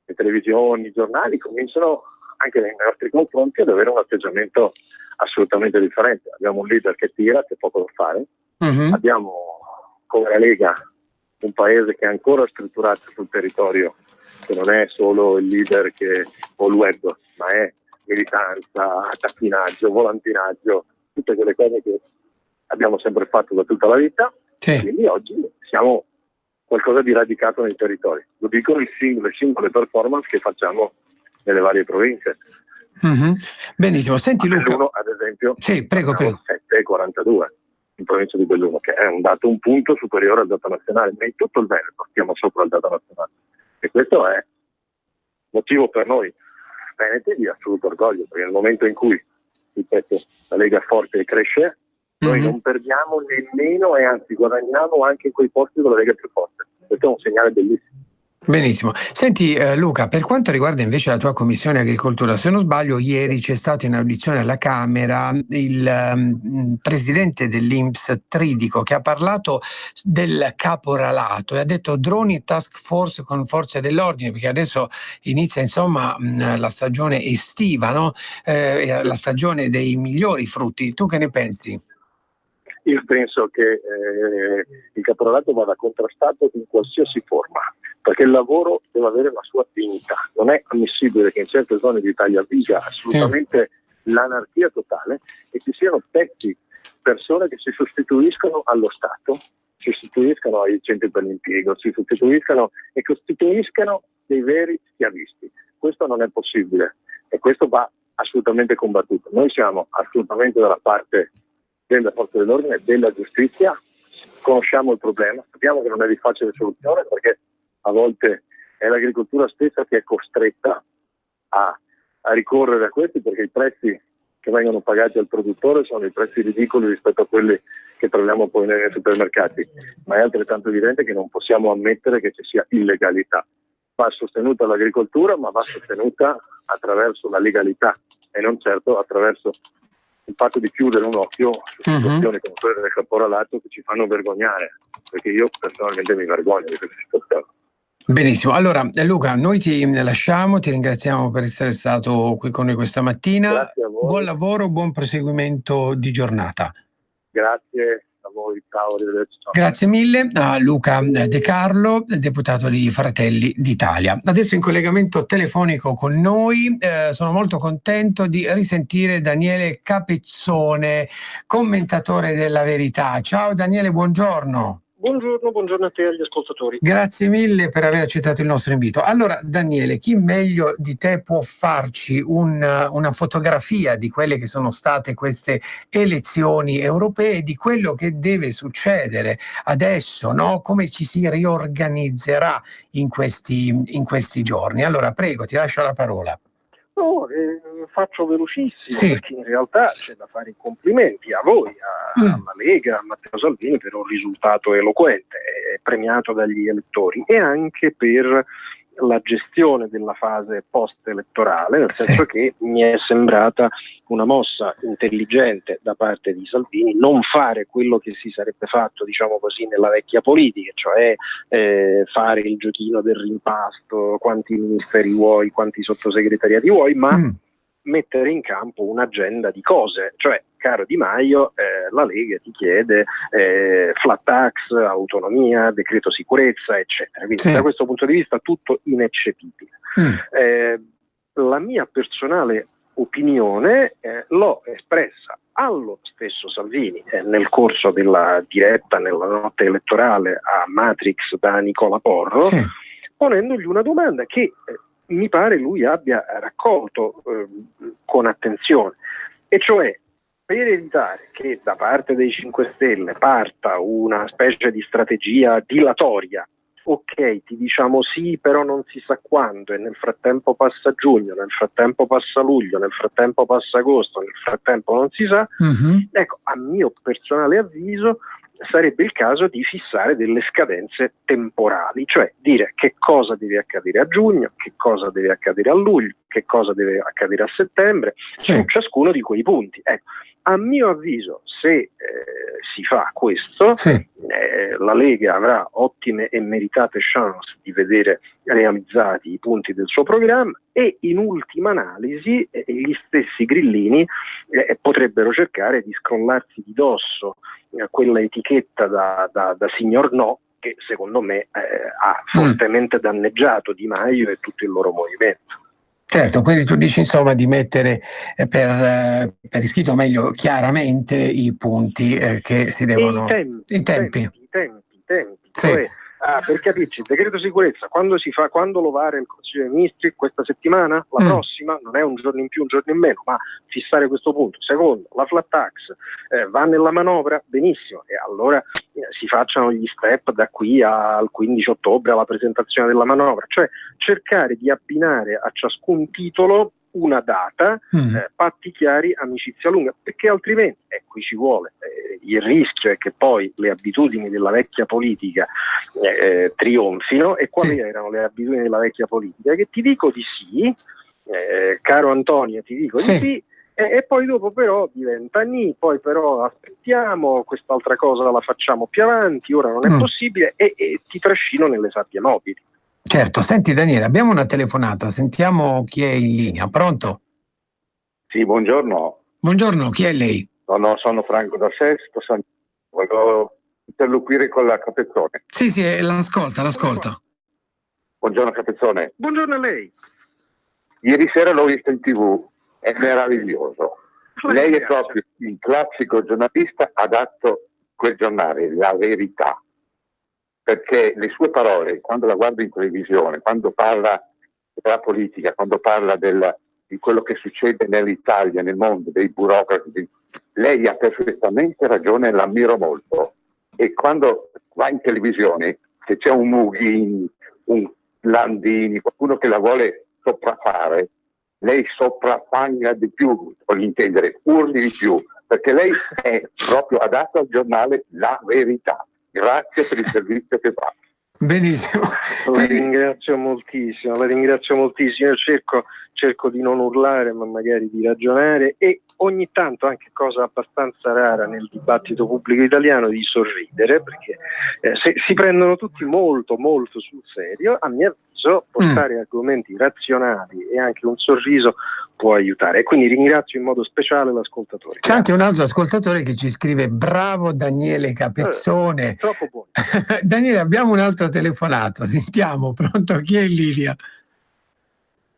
le televisioni, i giornali cominciano anche nei nostri confronti ad avere un atteggiamento assolutamente differente. Abbiamo un leader che tira, che poco da fare, abbiamo come la Lega un paese che è ancora strutturato sul territorio, che non è solo il leader o il web, ma è militanza, tacchinaggio, volantinaggio, tutte quelle cose che abbiamo sempre fatto da tutta la vita. Quindi oggi siamo qualcosa di radicato nei territori. Lo dicono le singole performance che facciamo nelle varie province. Benissimo, senti Luca. Belluno, ad esempio, prego. 7,42 in provincia di Belluno, che è un dato, un punto superiore al dato nazionale, ma in tutto il Veneto stiamo sopra il dato nazionale. E questo è motivo per noi veneti di assoluto orgoglio, perché nel momento in cui, ripeto, la Lega è forte e cresce, noi non perdiamo nemmeno e anzi guadagniamo anche in quei posti dove la Lega è più forte. Questo è un segnale bellissimo. Benissimo. Senti Luca, per quanto riguarda invece la tua Commissione Agricoltura, se non sbaglio ieri c'è stato in audizione alla Camera il presidente dell'INPS Tridico, che ha parlato del caporalato e ha detto droni task force con forze dell'ordine, perché adesso inizia insomma la stagione estiva, no? La stagione dei migliori frutti. Tu che ne pensi? Io penso che il caporalato vada contrastato in qualsiasi forma, perché il lavoro deve avere la sua dignità. Non è ammissibile che in certe zone d'Italia viga assolutamente l'anarchia totale e ci siano persone che si sostituiscono allo Stato, si sostituiscano ai centri per l'impiego, si sostituiscano e costituiscano dei veri schiavisti. Questo non è possibile e questo va assolutamente combattuto. Noi siamo assolutamente dalla parte delle forze dell'ordine, della giustizia, conosciamo il problema, sappiamo che non è di facile soluzione, perché a volte è l'agricoltura stessa che è costretta a ricorrere a questi, perché i prezzi che vengono pagati al produttore sono i prezzi ridicoli rispetto a quelli che troviamo poi nei supermercati, ma è altrettanto evidente che non possiamo ammettere che ci sia illegalità. Va sostenuta l'agricoltura, ma va sostenuta attraverso la legalità e non certo attraverso il fatto di chiudere un occhio su situazioni come quelle del caporalato che ci fanno vergognare, perché io personalmente mi vergogno di questa situazione. Benissimo, allora Luca, noi ti lasciamo, ti ringraziamo per essere stato qui con noi questa mattina. Grazie a voi. Buon lavoro, buon proseguimento di giornata. Grazie a voi, ciao, arrivederci. Ciao. Grazie mille a Luca De Carlo, deputato di Fratelli d'Italia. Adesso in collegamento telefonico con noi sono molto contento di risentire Daniele Capezzone, commentatore della Verità. Ciao Daniele, buongiorno. Buongiorno a te e agli ascoltatori. Grazie mille per aver accettato il nostro invito. Allora, Daniele, chi meglio di te può farci una fotografia di quelle che sono state queste elezioni europee, di quello che deve succedere adesso, no? Come ci si riorganizzerà in questi giorni? Allora, prego, ti lascio la parola. No, faccio velocissimo, perché in realtà c'è da fare i complimenti a voi, alla Lega, a Matteo Salvini per un risultato eloquente, premiato dagli elettori, e anche per la gestione della fase post-elettorale, nel senso che mi è sembrata una mossa intelligente da parte di Salvini non fare quello che si sarebbe fatto, diciamo così, nella vecchia politica, cioè fare il giochino del rimpasto, quanti ministeri vuoi, quanti sottosegretariati vuoi, ma mettere in campo un'agenda di cose, cioè, caro Di Maio, la Lega ti chiede flat tax, autonomia, decreto sicurezza, eccetera. Quindi da questo punto di vista tutto ineccepibile. La mia personale opinione l'ho espressa allo stesso Salvini nel corso della diretta nella notte elettorale a Matrix da Nicola Porro, ponendogli una domanda che mi pare lui abbia raccolto con attenzione, e cioè, per evitare che da parte dei 5 Stelle parta una specie di strategia dilatoria, ok, ti diciamo sì, però non si sa quando, e nel frattempo passa giugno, nel frattempo passa luglio, nel frattempo passa agosto, nel frattempo non si sa, ecco, a mio personale avviso sarebbe il caso di fissare delle scadenze temporali, cioè dire che cosa deve accadere a giugno, che cosa deve accadere a luglio, che cosa deve accadere a settembre, su ciascuno di quei punti. Ecco, a mio avviso, se si fa questo, la Lega avrà ottime e meritate chance di vedere realizzati i punti del suo programma, e in ultima analisi gli stessi grillini potrebbero cercare di scrollarsi di dosso quella etichetta da signor no, che secondo me ha fortemente danneggiato Di Maio e tutto il loro movimento. Certo, quindi tu dici insomma di mettere per iscritto, meglio chiaramente, i punti che si devono... I tempi. Cioè, per capirci, il decreto sicurezza quando lo vara il Consiglio dei Ministri? Questa settimana? La prossima? Non è un giorno in più, un giorno in meno, ma fissare questo punto. Secondo, la flat tax va nella manovra? Benissimo, e allora si facciano gli step da qui al 15 ottobre alla presentazione della manovra, cioè cercare di abbinare a ciascun titolo una data, patti chiari, amicizia lunga, perché altrimenti, qui ci vuole, il rischio è che poi le abitudini della vecchia politica trionfino. E quali erano le abitudini della vecchia politica? Che ti dico di sì, caro Antonio, ti dico di sì, e poi dopo però diventa nì, poi però aspettiamo, quest'altra cosa la facciamo più avanti, ora non è possibile, e ti trascino nelle sabbie mobili. Certo, senti Daniele, abbiamo una telefonata, sentiamo chi è in linea. Pronto? Sì, buongiorno. Buongiorno, chi è lei? No, sono Franco da Sesto, volevo interloquire con la Capezzone. Sì, l'ascolta. Buongiorno Capezzone. Buongiorno a lei. Ieri sera l'ho visto in TV, è meraviglioso. Lei è proprio il classico giornalista adatto quel giornale, La Verità. Perché le sue parole, quando la guardo in televisione, quando parla della politica, quando parla di quello che succede nell'Italia, nel mondo, dei burocrati, lei ha perfettamente ragione, l'ammiro molto. E quando va in televisione, se c'è un Mughin, un Landini, qualcuno che la vuole sopraffare, lei sopraffanga di più, voglio intendere, urli di più, perché lei è proprio adatto al giornale La Verità. Grazie per il servizio che fa. Benissimo. La ringrazio moltissimo. Io cerco di non urlare, ma magari di ragionare, e ogni tanto, anche cosa abbastanza rara nel dibattito pubblico italiano, di sorridere, perché si prendono tutti molto molto sul serio. A mio avviso mezzo, portare argomenti razionali e anche un sorriso può aiutare. E quindi ringrazio in modo speciale l'ascoltatore. C'è anche un altro ascoltatore che ci scrive: bravo Daniele Capezzone. Troppo buono. Daniele, abbiamo un'altra telefonata, sentiamo. Pronto? Chi è in linea?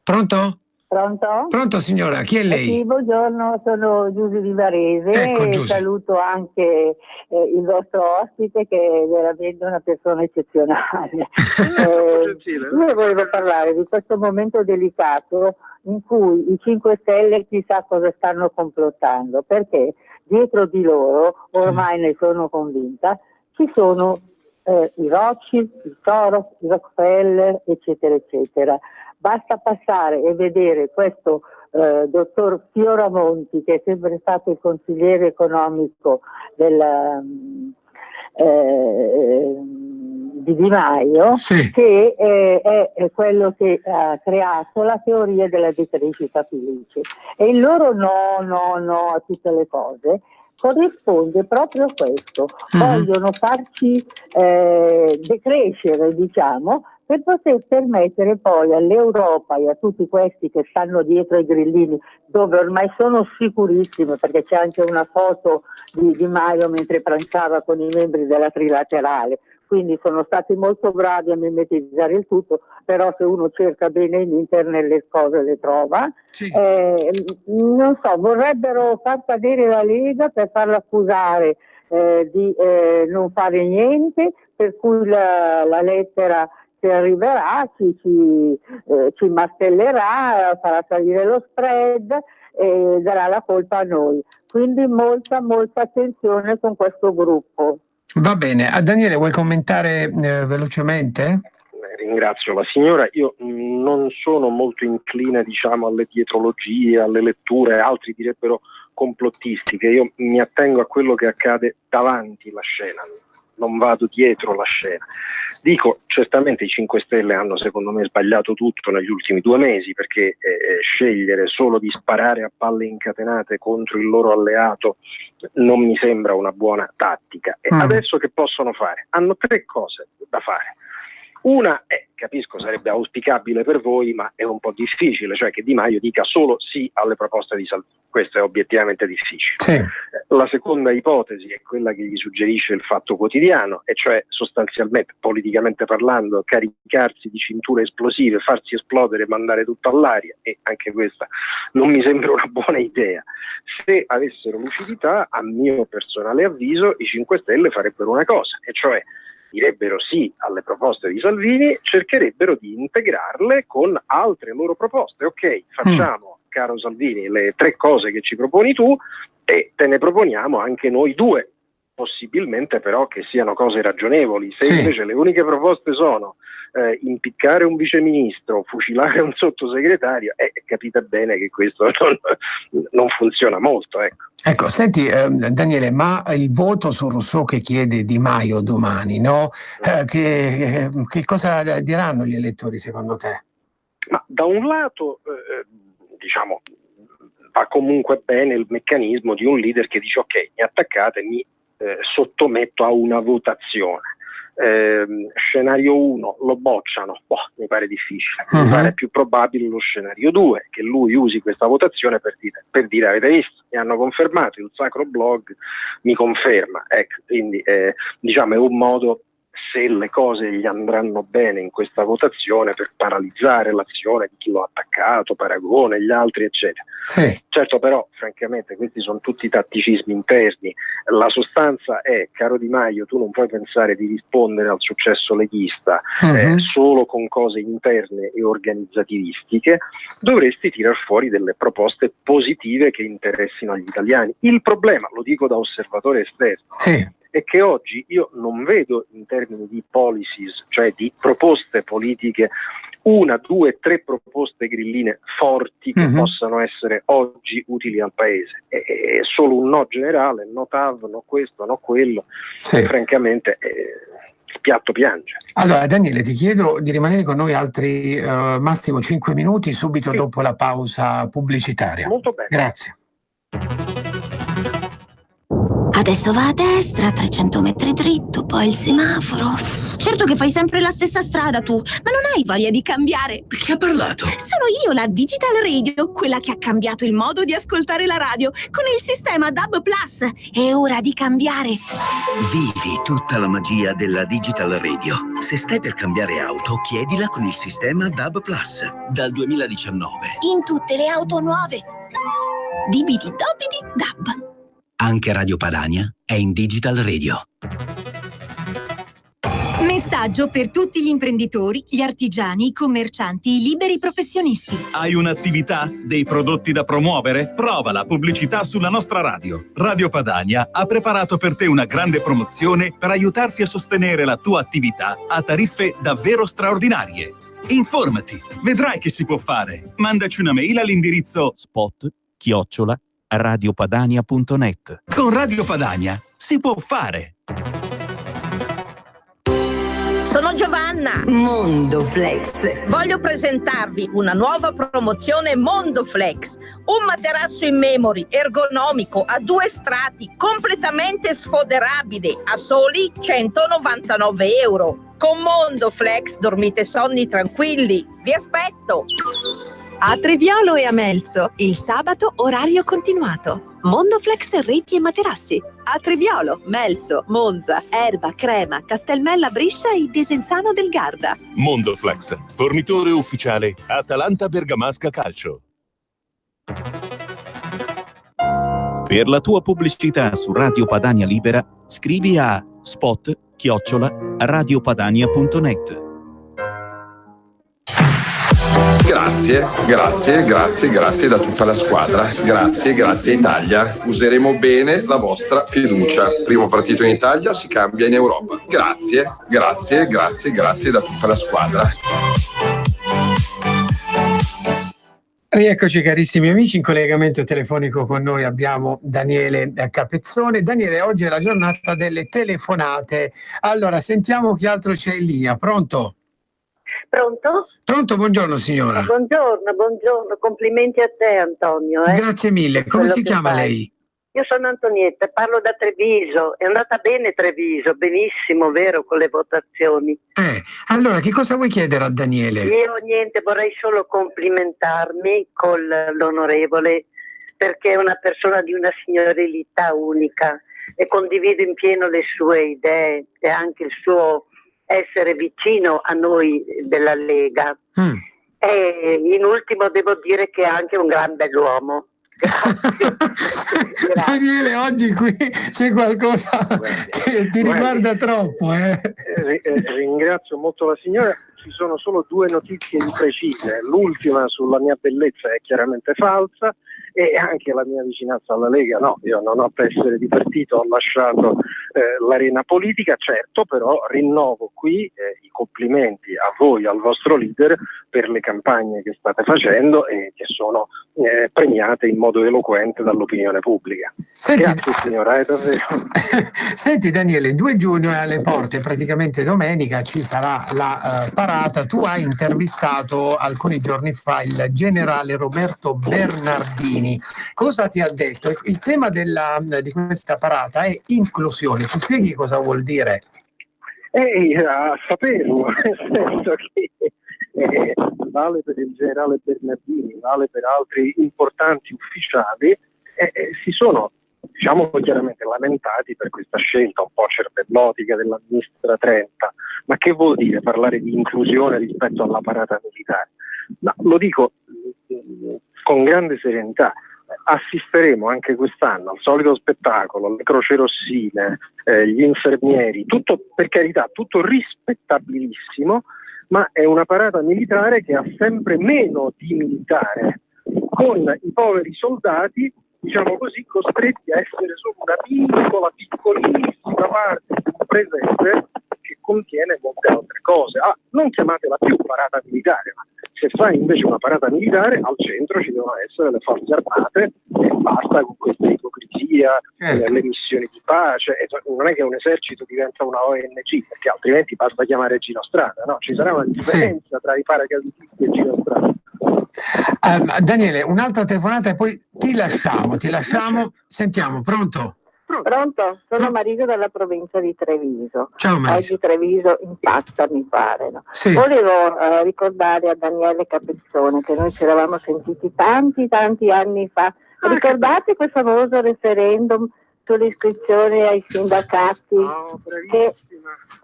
Pronto? Pronto? Pronto signora, chi è lei? Sì, buongiorno, sono Giusy di Varese. Ecco, Giusy. Saluto anche il vostro ospite, che è veramente una persona eccezionale. Io volevo parlare di questo momento delicato in cui i 5 Stelle chissà cosa stanno complottando, perché dietro di loro, ormai ne sono convinta, ci sono i Rothschild, i Soros, i Rockefeller, eccetera, eccetera. Basta passare e vedere questo dottor Fioramonti, che è sempre stato il consigliere economico di Di Maio, sì, che è quello che ha creato la teoria della decrescita felice. E il loro no a tutte le cose corrisponde proprio a questo. Vogliono farci decrescere, diciamo, per poter permettere poi all'Europa e a tutti questi che stanno dietro ai grillini, dove ormai sono sicurissime, perché c'è anche una foto di Di Maio mentre pranzava con i membri della Trilaterale, quindi sono stati molto bravi a mimetizzare il tutto, però se uno cerca bene in internet le cose le trova. Sì. Non so, vorrebbero far cadere la Lega per farla accusare di non fare niente, per cui la lettera che arriverà ci martellerà, farà salire lo spread e darà la colpa a noi. Quindi molta attenzione con questo gruppo. Va bene. Daniele, vuoi commentare velocemente? Ringrazio la signora. Io non sono molto incline, diciamo, alle dietrologie, alle letture, altri direbbero complottistiche. Io mi attengo a quello che accade davanti la scena, non vado dietro la scena. Dico, certamente i 5 Stelle hanno secondo me sbagliato tutto negli ultimi 2 mesi, perché scegliere solo di sparare a palle incatenate contro il loro alleato non mi sembra una buona tattica. E adesso che possono fare? Hanno 3 cose da fare. Una, capisco, sarebbe auspicabile per voi, ma è un po' difficile, cioè che Di Maio dica solo sì alle proposte di Salvini. Questo è obiettivamente difficile. Sì. La seconda ipotesi è quella che gli suggerisce il Fatto Quotidiano, e cioè sostanzialmente, politicamente parlando, caricarsi di cinture esplosive, farsi esplodere e mandare tutto all'aria, e anche questa non mi sembra una buona idea. Se avessero lucidità, a mio personale avviso, i 5 Stelle farebbero una cosa, e cioè direbbero sì alle proposte di Salvini, cercherebbero di integrarle con altre loro proposte. Ok, facciamo, caro Salvini, le 3 cose che ci proponi tu e te ne proponiamo anche noi 2, possibilmente però che siano cose ragionevoli. Se invece le uniche proposte sono impiccare un viceministro, fucilare un sottosegretario, capite bene che questo non funziona molto. Ecco, senti Daniele, ma il voto su Rousseau che chiede Di Maio domani, no? Che cosa diranno gli elettori secondo te? Ma da un lato, diciamo, va comunque bene il meccanismo di un leader che dice ok, mi attaccate, mi sottometto a una votazione. Scenario 1 lo bocciano, mi pare difficile, mi pare più probabile lo scenario 2, che lui usi questa votazione per dire avete visto, mi hanno confermato, il sacro blog mi conferma. Quindi diciamo è un modo, se le cose gli andranno bene in questa votazione, per paralizzare l'azione di chi lo ha attaccato, Paragone, gli altri eccetera. Certo, però francamente questi sono tutti tatticismi interni. La sostanza è, caro Di Maio, tu non puoi pensare di rispondere al successo leghista solo con cose interne e organizzativistiche, dovresti tirar fuori delle proposte positive che interessino agli italiani. Il problema, lo dico da osservatore esterno, è che oggi io non vedo in termini di policies, cioè di proposte politiche, 1, 2, 3 proposte grilline forti che possano essere oggi utili al Paese. È solo un no generale, no TAV, no questo, no quello. Francamente spiatto piange. Allora Daniele, ti chiedo di rimanere con noi altri massimo 5 minuti, subito dopo la pausa pubblicitaria. Molto bene. Grazie. Adesso va a destra, 300 metri dritto, poi il semaforo. Certo che fai sempre la stessa strada tu, ma non hai voglia di cambiare. Chi ha parlato? Sono io, la Digital Radio, quella che ha cambiato il modo di ascoltare la radio con il sistema DAB+. È ora di cambiare. Vivi tutta la magia della Digital Radio. Se stai per cambiare auto, chiedila con il sistema DAB+. Dal 2019. In tutte le auto nuove. Dibidi dobidi DAB. Anche Radio Padania è in Digital Radio. Messaggio per tutti gli imprenditori, gli artigiani, i commercianti, i liberi professionisti. Hai un'attività? Dei prodotti da promuovere? Prova la pubblicità sulla nostra radio. Radio Padania ha preparato per te una grande promozione per aiutarti a sostenere la tua attività a tariffe davvero straordinarie. Informati, vedrai che si può fare. Mandaci una mail all'indirizzo spot@radiopadania.net. Con Radio Padania si può fare. Sono Giovanna, Mondoflex. Voglio presentarvi una nuova promozione Mondoflex, un materasso in memory ergonomico a 2 strati, completamente sfoderabile, a soli 199 euro. Con Mondoflex dormite sonni tranquilli. Vi aspetto! A Treviolo e a Melzo, il sabato orario continuato. Mondoflex reti e materassi. A Treviolo, Melzo, Monza, Erba, Crema, Castelmella, Briscia e Desenzano del Garda. Mondoflex, fornitore ufficiale Atalanta Bergamasca Calcio. Per la tua pubblicità su Radio Padania Libera, scrivi a spot@radiopadania.net. Grazie da tutta la squadra. Grazie Italia. Useremo bene la vostra fiducia. Primo partito in Italia, si cambia in Europa. Grazie da tutta la squadra. Rieccoci carissimi amici, in collegamento telefonico con noi abbiamo Daniele Capezzone. Daniele, oggi è la giornata delle telefonate. Allora, sentiamo chi altro c'è in linea. Pronto? Pronto, buongiorno signora. Buongiorno, complimenti a te Antonio. Grazie mille, come si chiama lei? Io sono Antonietta, parlo da Treviso, è andata bene Treviso, benissimo, vero, con le votazioni. Allora, che cosa vuoi chiedere a Daniele? Io niente, vorrei solo complimentarmi con l'onorevole, perché è una persona di una signorilità unica e condivido in pieno le sue idee e anche il suo essere vicino a noi della Lega. E in ultimo devo dire che è anche un gran bell'uomo. Daniele, oggi qui c'è qualcosa che ti riguarda troppo. Ringrazio molto la signora. Ci sono solo 2 notizie imprecise. L'ultima sulla mia bellezza è chiaramente falsa, e anche la mia vicinanza alla Lega, no, io non ho per essere di partito, ho lasciato l'arena politica, certo, però rinnovo qui i complimenti a voi, al vostro leader, per le campagne che state facendo e che sono premiate in modo eloquente dall'opinione pubblica. Grazie signora, davvero. Senti Daniele, il 2 giugno è alle porte, praticamente domenica ci sarà la parata. Tu hai intervistato alcuni giorni fa il generale Roberto Bernardini. Cosa ti ha detto? Il tema di questa parata è inclusione. Ti spieghi cosa vuol dire? A saperlo, nel senso che vale per il generale Bernardini, vale per altri importanti ufficiali, si sono, diciamo chiaramente, lamentati per questa scelta un po' cervellotica della ministra Trenta. Ma che vuol dire parlare di inclusione rispetto alla parata militare? No, lo dico con grande serenità. Assisteremo anche quest'anno al solito spettacolo, le crocerossine, gli infermieri, tutto, per carità, tutto rispettabilissimo, ma è una parata militare che ha sempre meno di militare, con i poveri soldati, diciamo così, costretti a essere solo una piccolissima parte di un presepe che contiene molte altre cose. Non chiamatela più parata militare, ma se fai invece una parata militare, al centro ci devono essere le forze armate e basta con questa ipocrisia, le missioni di pace. Non è che un esercito diventa una ONG, perché altrimenti basta chiamare Gino Strada, no? Ci sarà una differenza tra i paracadutisti e Gino Strada. Daniele, un'altra telefonata e poi ti lasciamo. Sentiamo, pronto? Pronto? Sono Marisa dalla provincia di Treviso. Ciao Marisa. Oggi Treviso impazza, mi pare. No? Sì. Volevo ricordare a Daniele Capezzone che noi ci eravamo sentiti tanti anni fa. Ricordate quel famoso referendum sull'iscrizione ai sindacati?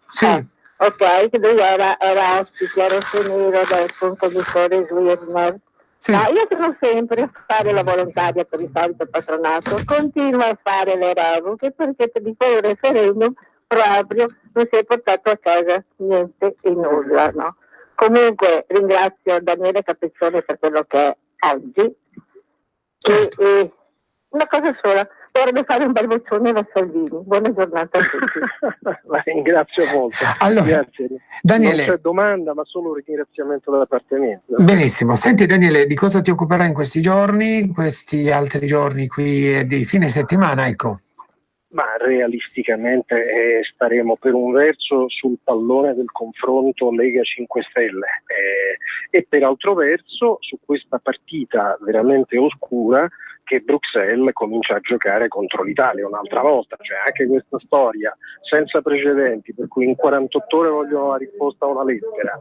Sì. Ok, che lui era ospite a Rossonero del conduttore Swirner. Sì. No, io sono sempre a fare la volontaria per il solito patronato, continuo a fare le revocche perché per il referendum proprio non si è portato a casa niente e nulla, no? Comunque ringrazio Daniele Capezzone per quello che è oggi. Certo. E una cosa sola, vorrei fare un bel boccione alla Salvini. Buona giornata a tutti. La ringrazio molto. Allora, grazie. Daniele. Non c'è domanda, ma solo un ringraziamento da parte mia. Benissimo. Senti Daniele, di cosa ti occuperai in questi giorni, questi altri giorni qui di fine settimana, ecco? Ma realisticamente staremo per un verso sul pallone del confronto Lega 5 Stelle e per altro verso su questa partita veramente oscura che Bruxelles comincia a giocare contro l'Italia un'altra volta, cioè anche questa storia senza precedenti per cui in 48 ore vogliono la risposta a una lettera,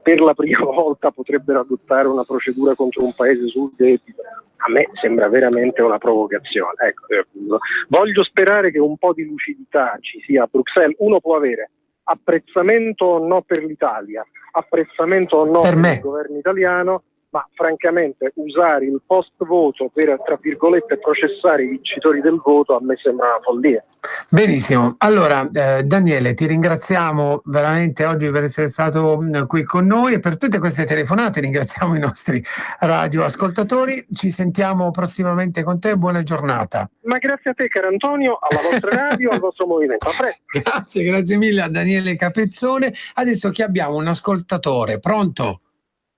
per la prima volta potrebbero adottare una procedura contro un paese sul debito. A me sembra veramente una provocazione. Ecco, voglio sperare che un po' di lucidità ci sia a Bruxelles. Uno può avere apprezzamento o no per l'Italia, apprezzamento o no per il governo italiano, ma francamente usare il post voto per, tra virgolette, processare i vincitori del voto a me sembra una follia. Benissimo, allora Daniele, ti ringraziamo veramente oggi per essere stato qui con noi e per tutte queste telefonate. Ringraziamo i nostri radioascoltatori, ci sentiamo prossimamente con te, buona giornata. Ma grazie a te caro Antonio, alla vostra radio, al vostro movimento. A presto. Grazie mille a Daniele Capezzone. Adesso chi abbiamo? Un ascoltatore, pronto?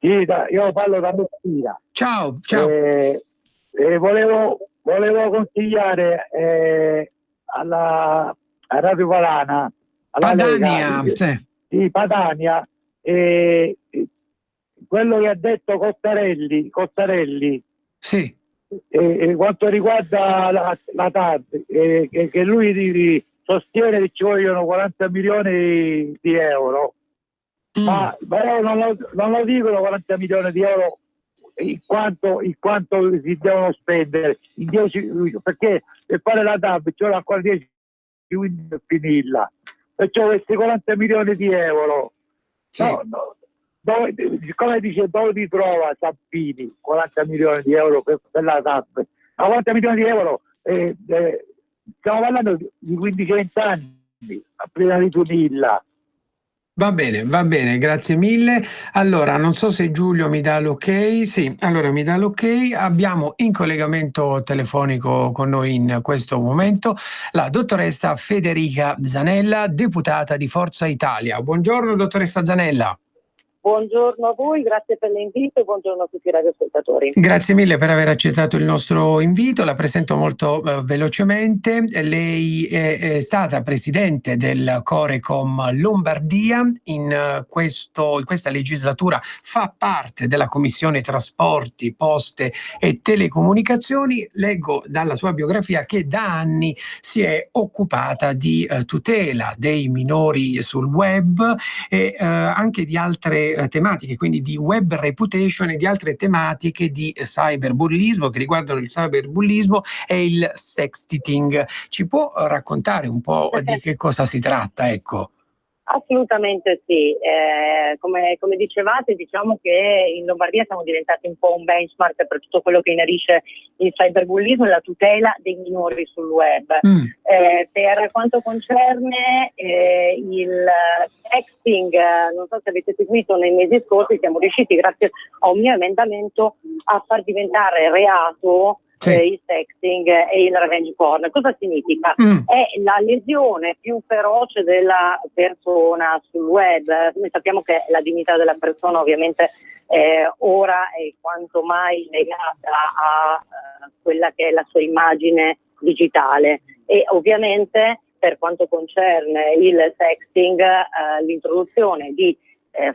Sì, io parlo da Messina. Ciao. Volevo consigliare a Radio Padania, Padania, Lega, sì, Padania, quello che ha detto Cottarelli, sì. Quanto riguarda la TAD, che lui sostiene che ci vogliono 40 milioni di euro. Ma però non lo dicono 40 milioni di euro in quanto si devono spendere in 10, perché per fare la TAB ci vuole ancora 10 quindi per finirla, perciò questi 40 milioni di euro come dice dove ti trova Zappini 40 milioni di euro per la TAB, ma 40 milioni di euro stiamo parlando di 15-20 anni prima di finirla. Va bene, grazie mille. Allora, non so se Giulio mi dà l'ok. Sì, allora mi dà l'ok. Abbiamo in collegamento telefonico con noi in questo momento la dottoressa Federica Zanella, deputata di Forza Italia. Buongiorno, dottoressa Zanella. Buongiorno a voi, grazie per l'invito e buongiorno a tutti i radioascoltatori. Grazie mille per aver accettato il nostro invito, la presento molto velocemente. Lei è stata presidente del Corecom Lombardia, in questa legislatura fa parte della Commissione Trasporti, Poste e Telecomunicazioni. Leggo dalla sua biografia che da anni si è occupata di tutela dei minori sul web e anche di altre tematiche, quindi di web reputation e di altre tematiche di cyberbullismo che riguardano il cyberbullismo e il sexting. Ci può raccontare un po' di che cosa si tratta? Ecco. Assolutamente sì, come dicevate, diciamo che in Lombardia siamo diventati un po' un benchmark per tutto quello che inerisce il cyberbullismo e la tutela dei minori sul web. Per quanto concerne il sexting, non so se avete seguito nei mesi scorsi, siamo riusciti grazie a un mio emendamento a far diventare reato il sexting e il revenge porn. Cosa significa? È la lesione più feroce della persona sul web. Noi sappiamo che la dignità della persona ovviamente ora è quanto mai legata a quella che è la sua immagine digitale e ovviamente per quanto concerne il sexting l'introduzione di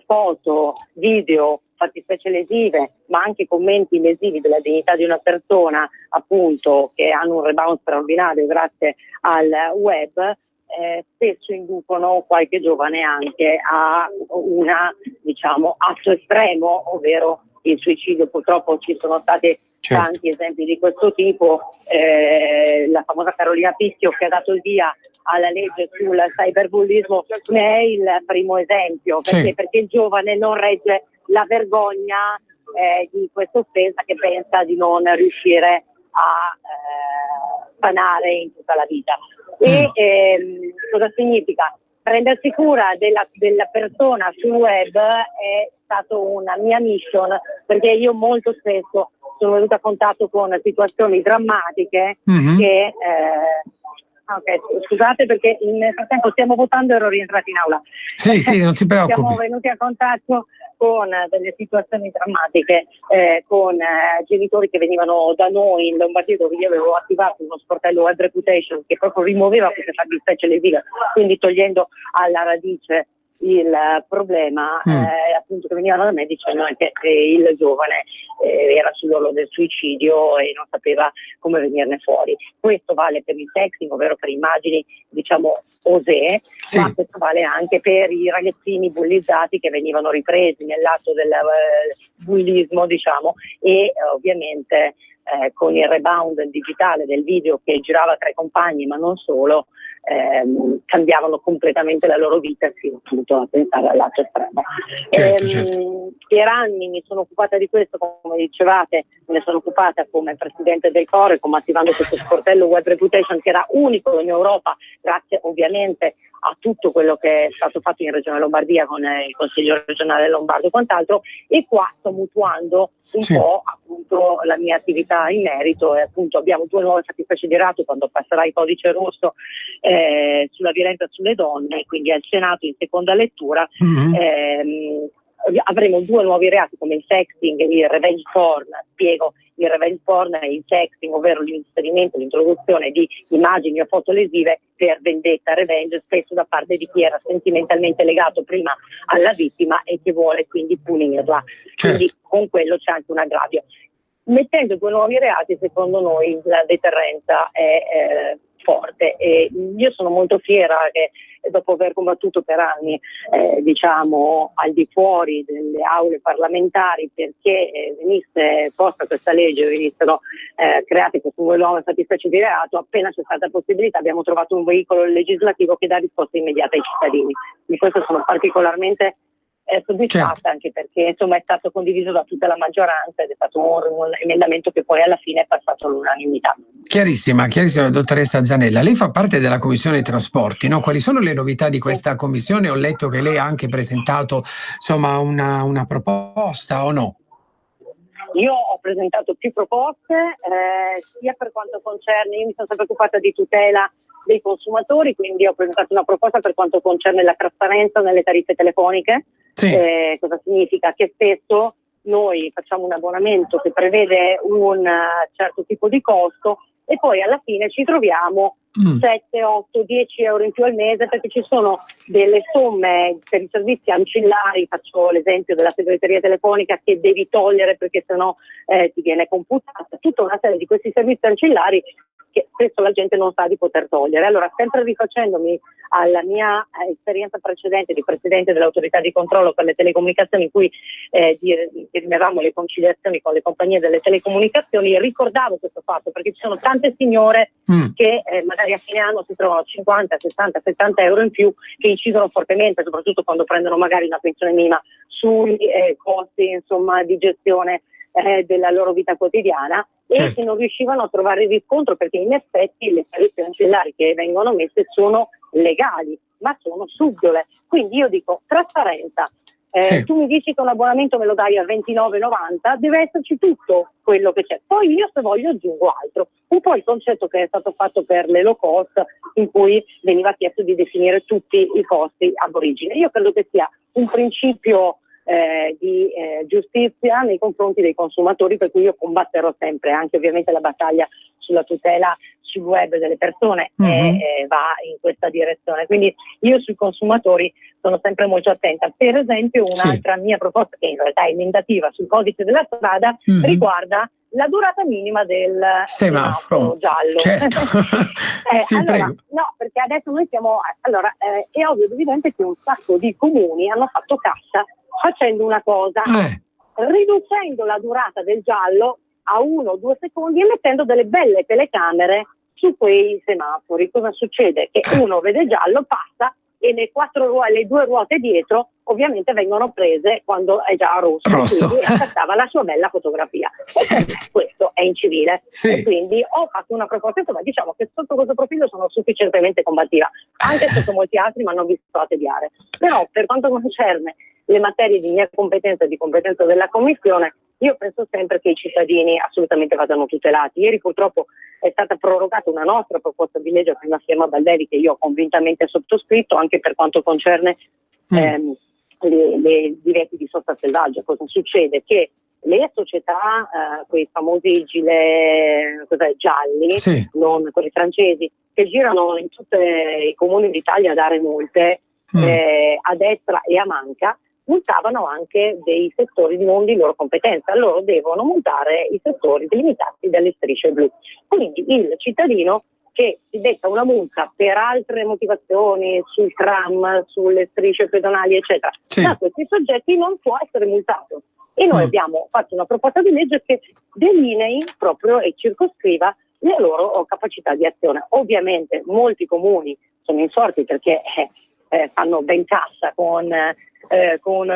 foto, video fattispecie lesive, ma anche commenti lesivi della dignità di una persona, appunto, che hanno un rebound straordinario grazie al web, spesso inducono qualche giovane anche a una, diciamo, atto estremo, ovvero il suicidio. Purtroppo ci sono stati tanti esempi di questo tipo. La famosa Carolina Picchio, che ha dato il via alla legge sul cyberbullismo, ne è il primo esempio, perché il giovane non regge la vergogna di questa offesa, che pensa di non riuscire a sanare in tutta la vita. E cosa significa? Prendersi cura della persona sul web è stato una mia mission, perché io molto spesso sono venuta a contatto con situazioni drammatiche che scusate, perché nel frattempo stiamo votando e ero rientrata in aula. Sì, non si preoccupi. Siamo venuti a contatto con delle situazioni drammatiche, con genitori che venivano da noi in Lombardia, dove io avevo attivato uno sportello Web Reputation che proprio rimuoveva queste fattispecie lesive, quindi togliendo alla radice il problema, appunto, che venivano da me dicendo che il giovane era sull'orlo del suicidio e non sapeva come venirne fuori. Questo vale per il sexting, ovvero per immagini, diciamo, osè, ma questo vale anche per i ragazzini bullizzati che venivano ripresi nell'atto del bullismo, diciamo, e ovviamente con il rebound digitale del video che girava tra i compagni, ma non solo, cambiavano completamente la loro vita fino appunto a pensare all'atto estremo. Per anni mi sono occupata di questo, come dicevate, me ne sono occupata come presidente del Core, come attivando questo sportello Web Reputation che era unico in Europa, grazie ovviamente a tutto quello che è stato fatto in Regione Lombardia con il Consiglio regionale lombardo e quant'altro, e qua sto mutuando un po' appunto la mia attività in merito, e appunto abbiamo 2 nuove fattispecie di reato quando passerà il codice rosso sulla violenza sulle donne, quindi al Senato in seconda lettura. Avremo 2 nuovi reati come il sexting e il revenge porn. Spiego: il revenge porn è il sexting, ovvero l'inserimento, l'introduzione di immagini o foto lesive per vendetta, revenge, spesso da parte di chi era sentimentalmente legato prima alla vittima e che vuole quindi punirla. Quindi con quello c'è anche un aggravio. Mettendo 2 nuovi reati, secondo noi la deterrenza è forte, e io sono molto fiera che dopo aver combattuto per anni diciamo al di fuori delle aule parlamentari perché venisse posta questa legge, venissero create queste nuove fattispecie di reato, appena c'è stata possibilità abbiamo trovato un veicolo legislativo che dà risposta immediata ai cittadini. Di questo sono particolarmente soddisfatta, anche perché insomma è stato condiviso da tutta la maggioranza ed è stato un emendamento che poi alla fine è passato all'unanimità. Chiarissima, dottoressa Zanella. Lei fa parte della Commissione Trasporti, no? Quali sono le novità di questa commissione? Ho letto che lei ha anche presentato insomma una proposta, o no? Io ho presentato più proposte, sia per quanto concerne, io mi sono sempre occupata di tutela dei consumatori, quindi ho presentato una proposta per quanto concerne la trasparenza nelle tariffe telefoniche. Cosa significa? Che spesso noi facciamo un abbonamento che prevede un certo tipo di costo e poi alla fine ci troviamo 7, 8, 10 euro in più al mese, perché ci sono delle somme per i servizi ancillari. Faccio l'esempio della segreteria telefonica che devi togliere perché sennò ti viene computata, tutta una serie di questi servizi ancillari che spesso la gente non sa di poter togliere. Allora, sempre rifacendomi alla mia esperienza precedente di presidente dell'autorità di controllo per le telecomunicazioni, in cui dirimevamo le conciliazioni con le compagnie delle telecomunicazioni, ricordavo questo fatto, perché ci sono tante signore che magari a fine anno si trovano 50, 60, 70 euro in più, che incidono fortemente, soprattutto quando prendono magari una pensione minima, sui costi insomma di gestione della loro vita quotidiana, e che non riuscivano a trovare il riscontro, perché in effetti le tariffe ancillari che vengono messe sono legali, ma sono subdole. Quindi io dico trasparenza. Tu mi dici che un abbonamento me lo dai a 29,90, deve esserci tutto quello che c'è. Poi io, se voglio, aggiungo altro. Un po' il concetto che è stato fatto per le low cost, in cui veniva chiesto di definire tutti i costi ab origine. Io credo che sia un principio di giustizia nei confronti dei consumatori, per cui io combatterò sempre anche ovviamente la battaglia sulla tutela siti web delle persone e va in questa direzione. Quindi io sui consumatori sono sempre molto attenta. Per esempio un'altra mia proposta, che in realtà è emendativa sul codice della strada, riguarda la durata minima del semaforo giallo. Certo. Sì, allora, prego. no, perché adesso noi siamo... Allora, è ovvio ed evidente che un sacco di comuni hanno fatto cassa facendo una cosa, riducendo la durata del giallo a 1 o 2 secondi e mettendo delle belle telecamere su quei semafori. Cosa succede? Che uno vede giallo, passa e le 2 ruote dietro ovviamente vengono prese quando è già rosso. Quindi scattava la sua bella fotografia. Questo è incivile. E quindi ho fatto una proposta, ma diciamo che sotto questo profilo sono sufficientemente combattiva, anche sotto molti altri, ma non vi sto a tediare. Però per quanto concerne le materie di mia competenza e di competenza della Commissione, io penso sempre che i cittadini assolutamente vadano tutelati. Ieri purtroppo è stata prorogata una nostra proposta di legge prima firma Baldelli, che io ho convintamente sottoscritto, anche per quanto concerne le divieti di sosta selvaggia. Cosa succede? Che le società, quei famosi gilet gialli, non quelli francesi, che girano in tutti i comuni d'Italia a dare multe a destra e a manca, multavano anche dei settori non di loro competenza. Loro devono multare i settori delimitati dalle strisce blu. Quindi il cittadino che si detta una multa per altre motivazioni sul tram, sulle strisce pedonali, eccetera, da questi soggetti non può essere multato. E noi abbiamo fatto una proposta di legge che delinei proprio e circoscriva le loro capacità di azione. Ovviamente molti comuni sono insorti perché fanno ben cassa con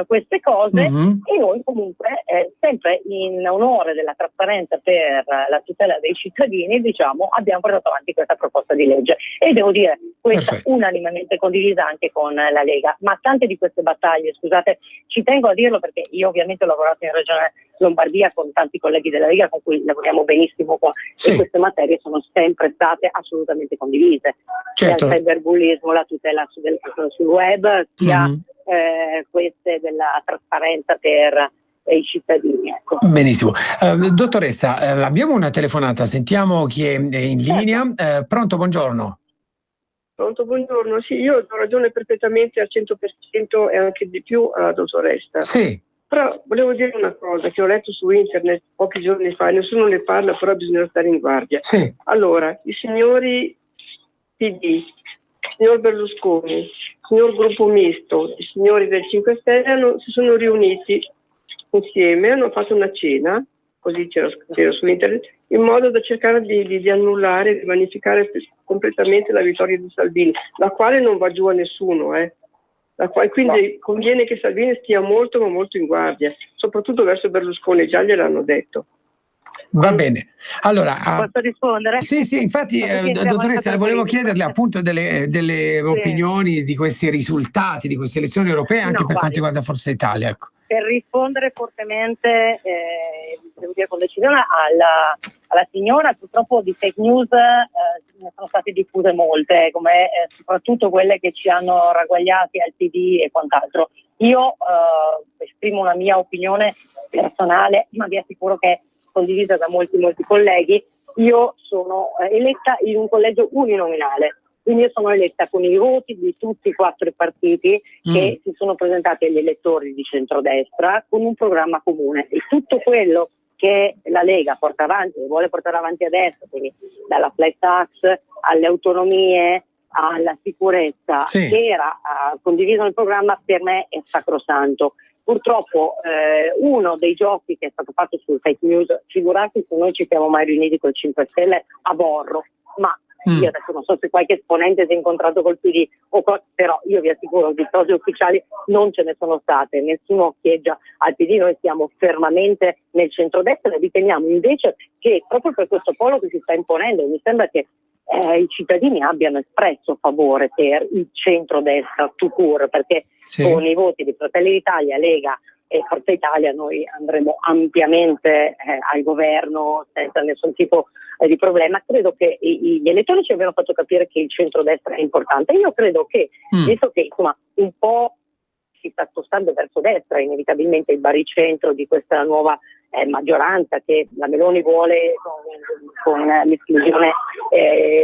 queste cose, e noi comunque sempre in onore della trasparenza per la tutela dei cittadini, diciamo, abbiamo portato avanti questa proposta di legge, e devo dire questa unanimemente condivisa anche con la Lega. Ma tante di queste battaglie, scusate, ci tengo a dirlo perché io ovviamente ho lavorato in Regione Lombardia con tanti colleghi della Lega con cui lavoriamo benissimo qua, e queste materie sono sempre state assolutamente condivise, sia il cyberbullismo, la tutela sul web, sia queste della trasparenza per i cittadini. Ecco. Benissimo. Dottoressa, abbiamo una telefonata, sentiamo chi è in linea. Pronto, buongiorno. Pronto, buongiorno. Sì, io do ragione perfettamente al 100% e anche di più alla dottoressa. Sì. Però volevo dire una cosa che ho letto su internet pochi giorni fa, nessuno ne parla, però bisogna stare in guardia. Sì. Allora, i signori PD, il signor Berlusconi, il signor Gruppo Misto, i signori del 5 Stelle si sono riuniti insieme, hanno fatto una cena, così c'era su internet, in modo da cercare di annullare, di vanificare completamente la vittoria di Salvini, la quale non va giù a nessuno, quindi conviene che Salvini stia molto ma molto in guardia, soprattutto verso Berlusconi, già gliel'hanno detto. Va bene. Allora, posso rispondere? Sì, infatti, dottoressa, volevo chiederle appunto delle opinioni di questi risultati, di queste elezioni europee, anche per quanto riguarda Forza Italia. Ecco. Per rispondere fortemente, devo dire con decisione, alla signora, purtroppo di fake news ne sono state diffuse molte, come soprattutto quelle che ci hanno ragguagliati al PD e quant'altro. Io esprimo una mia opinione personale, ma vi assicuro che è condivisa da molti colleghi. Io sono eletta in un collegio uninominale, quindi io sono eletta con i voti di tutti i 4 partiti che si sono presentati agli elettori di centrodestra con un programma comune, e tutto quello che la Lega porta avanti e vuole portare avanti adesso, quindi dalla flat tax alle autonomie alla sicurezza, che era condiviso nel programma, per me è sacrosanto. Purtroppo uno dei giochi che è stato fatto sul fake news, figurati se noi ci siamo mai riuniti col 5 Stelle a Borro, ma io adesso non so se qualche esponente si è incontrato col PD, però io vi assicuro che cose ufficiali non ce ne sono state, nessuno occhieggia al PD, noi siamo fermamente nel centrodestra e riteniamo invece che proprio per questo polo che si sta imponendo, mi sembra che i cittadini abbiano espresso favore per il centrodestra tout court, perché con i voti di Fratelli d'Italia, Lega e Forza Italia noi andremo ampiamente al governo senza nessun tipo di problema. Credo che gli elettori ci abbiano fatto capire che il centrodestra è importante. Io credo che, visto che insomma un po' si sta spostando verso destra, inevitabilmente il baricentro di questa nuova maggioranza che la Meloni vuole con l'esclusione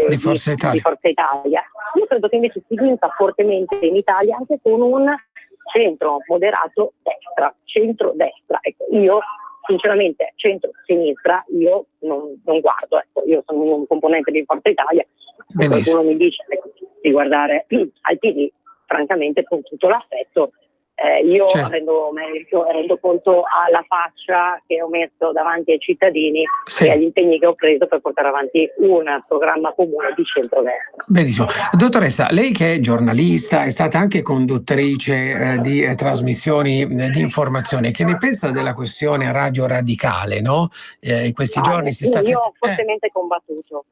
di Forza Italia. Io credo che invece si vinca fortemente in Italia anche con un centro moderato centro-destra. Ecco, io sinceramente centro-sinistra io non guardo, ecco, io sono un componente di Forza Italia, se qualcuno mi dice di guardare al PD, francamente con tutto l'affetto, io rendo conto alla faccia che ho messo davanti ai cittadini e agli impegni che ho preso per portare avanti un programma comune di centrodestra. Benissimo. Dottoressa, lei che è giornalista, è stata anche conduttrice di trasmissioni di informazione, che ne pensa della questione radio radicale, no? In questi giorni si sta... Io ho fortemente combattuto.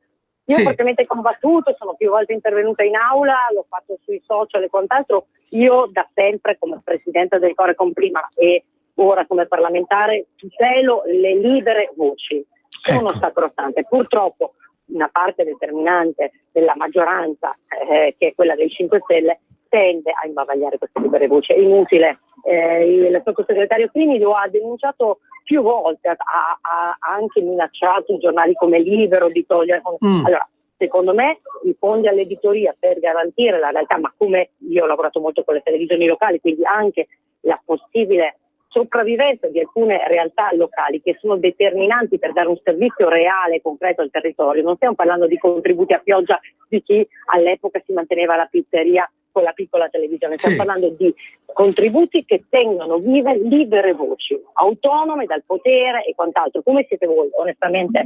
Fortemente combattuto, sono più volte intervenuta in aula, l'ho fatto sui social e quant'altro. Io da sempre, come presidente del Corecom prima e ora come parlamentare, tutelo le libere voci. Sono sacrosante. Purtroppo una parte determinante della maggioranza, che è quella dei 5 Stelle, tende a imbavagliare queste libere voci. È inutile. Il sottosegretario Clini lo ha denunciato più volte, ha anche minacciato i giornali come Libero di togliere. Allora, secondo me i fondi all'editoria per garantire la realtà, ma come io ho lavorato molto con le televisioni locali, quindi anche la possibile sopravvivenza di alcune realtà locali che sono determinanti per dare un servizio reale e concreto al territorio. Non stiamo parlando di contributi a pioggia di chi all'epoca si manteneva la pizzeria con la piccola televisione, stiamo parlando di contributi che tengono vive libere voci, autonome dal potere e quant'altro. Come siete voi? Onestamente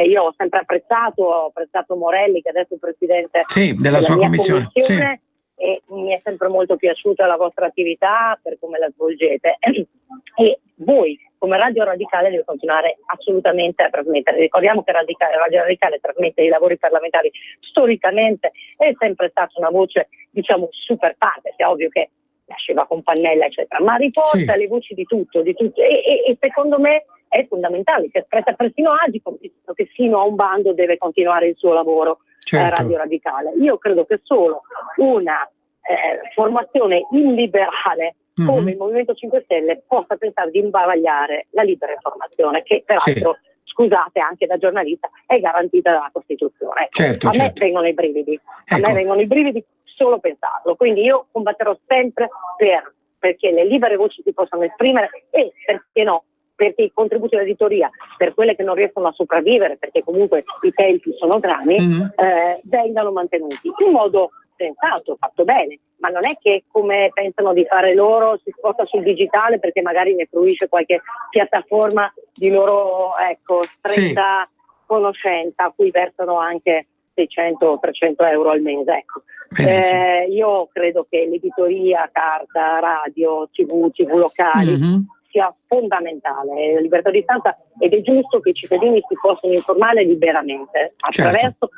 io ho sempre apprezzato Morelli, che adesso è presidente della sua commissione. E mi è sempre molto piaciuta la vostra attività per come la svolgete e voi come Radio Radicale deve continuare assolutamente a trasmettere. Ricordiamo che Radio Radicale trasmette i lavori parlamentari storicamente, è sempre stata una voce diciamo super parte, è ovvio che nasceva con Pannella eccetera, ma riporta le voci di tutto e secondo me è fondamentale, si espressa persino oggi, che fino a un bando deve continuare il suo lavoro. Radio Radicale. Io credo che solo una formazione illiberale come il Movimento 5 Stelle possa pensare di imbavagliare la libera informazione, che peraltro, scusate, anche da giornalista è garantita dalla Costituzione. A me vengono i brividi, a me vengono i brividi solo pensarlo, quindi io combatterò sempre perché le libere voci si possano esprimere e perché no, perché i contributi all'editoria per quelle che non riescono a sopravvivere, perché comunque i tempi sono grandi, vengano mantenuti in modo sensato, fatto bene, ma non è che come pensano di fare loro si sposta sul digitale perché magari ne fruisce qualche piattaforma di loro stretta conoscenza a cui versano anche 600 o 300 euro al mese. Ecco. Io credo che l'editoria, carta, radio, TV locali sia fondamentale, la libertà di stampa, ed è giusto che i cittadini si possano informare liberamente attraverso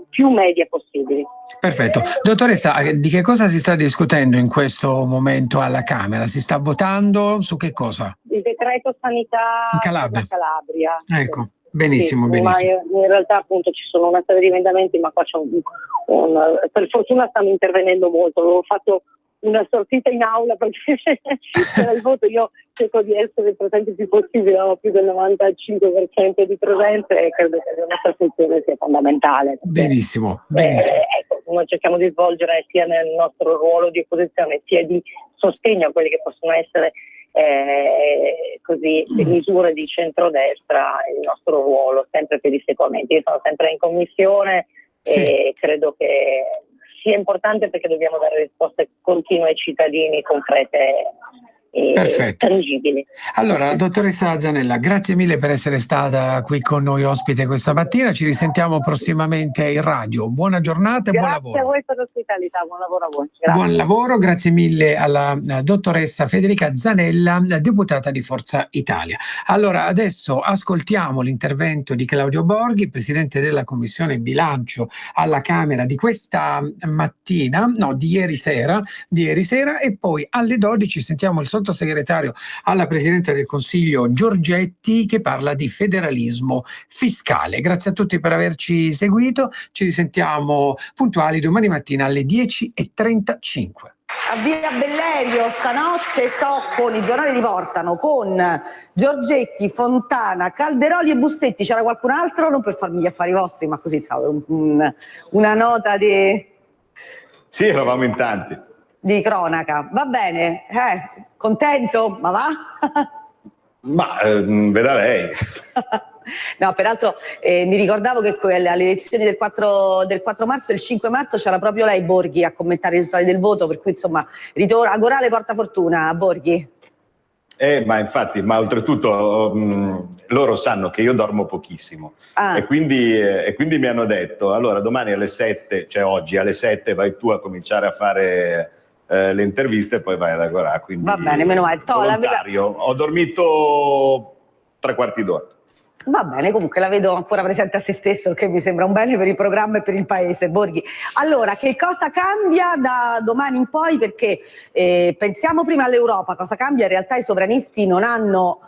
più media possibili. Perfetto. Dottoressa, di che cosa si sta discutendo in questo momento alla Camera? Si sta votando su che cosa? Il decreto sanità in Calabria. Ecco, benissimo. Ma in realtà appunto ci sono una serie di emendamenti, ma qua c'è per fortuna stanno intervenendo molto. Avevo fatto una sortita in aula perché c'era il voto, io cerco di essere presente il più possibile, ho più del 95% di presenza e credo che la nostra funzione sia fondamentale. Benissimo. Noi cerchiamo di svolgere sia nel nostro ruolo di opposizione sia di sostegno a quelle che possono essere misure di centrodestra, il nostro ruolo sempre pedissequamente. Io sono sempre in commissione e credo che sia importante perché dobbiamo dare risposte continue ai cittadini, concrete e tangibili. Allora, dottoressa Zanella, grazie mille per essere stata qui con noi ospite questa mattina. Ci risentiamo prossimamente in radio. Buona giornata e buon lavoro. Grazie a voi per l'ospitalità, buon lavoro a voi. Grazie. Buon lavoro, grazie mille alla dottoressa Federica Zanella, deputata di Forza Italia. Allora, adesso ascoltiamo l'intervento di Claudio Borghi, presidente della Commissione Bilancio alla Camera di questa mattina, di ieri sera, e poi alle 12 sentiamo il sottosegretario alla Presidenza del Consiglio Giorgetti che parla di federalismo fiscale. Grazie a tutti per averci seguito, ci risentiamo puntuali domani mattina alle 10:35. a Via Bellerio stanotte con i giornali riportano con Giorgetti, Fontana, Calderoli e Bussetti. C'era qualcun altro? Non per farmi gli affari vostri, ma così una nota di... Sì, eravamo in tanti. Di cronaca. Va bene, contento? Ma va? Ma veda lei. No, peraltro mi ricordavo che alle elezioni del 4 marzo e il 5 marzo c'era proprio lei, Borghi, a commentare i risultati del voto, per cui insomma ritorna a Gorale porta fortuna, Borghi. Ma infatti, ma oltretutto loro sanno che io dormo pochissimo e quindi mi hanno detto, allora domani alle 7, cioè oggi alle 7 vai tu a cominciare a fare le interviste e poi vai ad Agorà. Quindi va bene, meno male. Ho dormito 3/4 d'ora. Va bene, comunque la vedo ancora presente a se stesso, che mi sembra un bene per il programma e per il paese. Borghi, allora che cosa cambia da domani in poi? Perché pensiamo prima all'Europa, cosa cambia? In realtà i sovranisti non hanno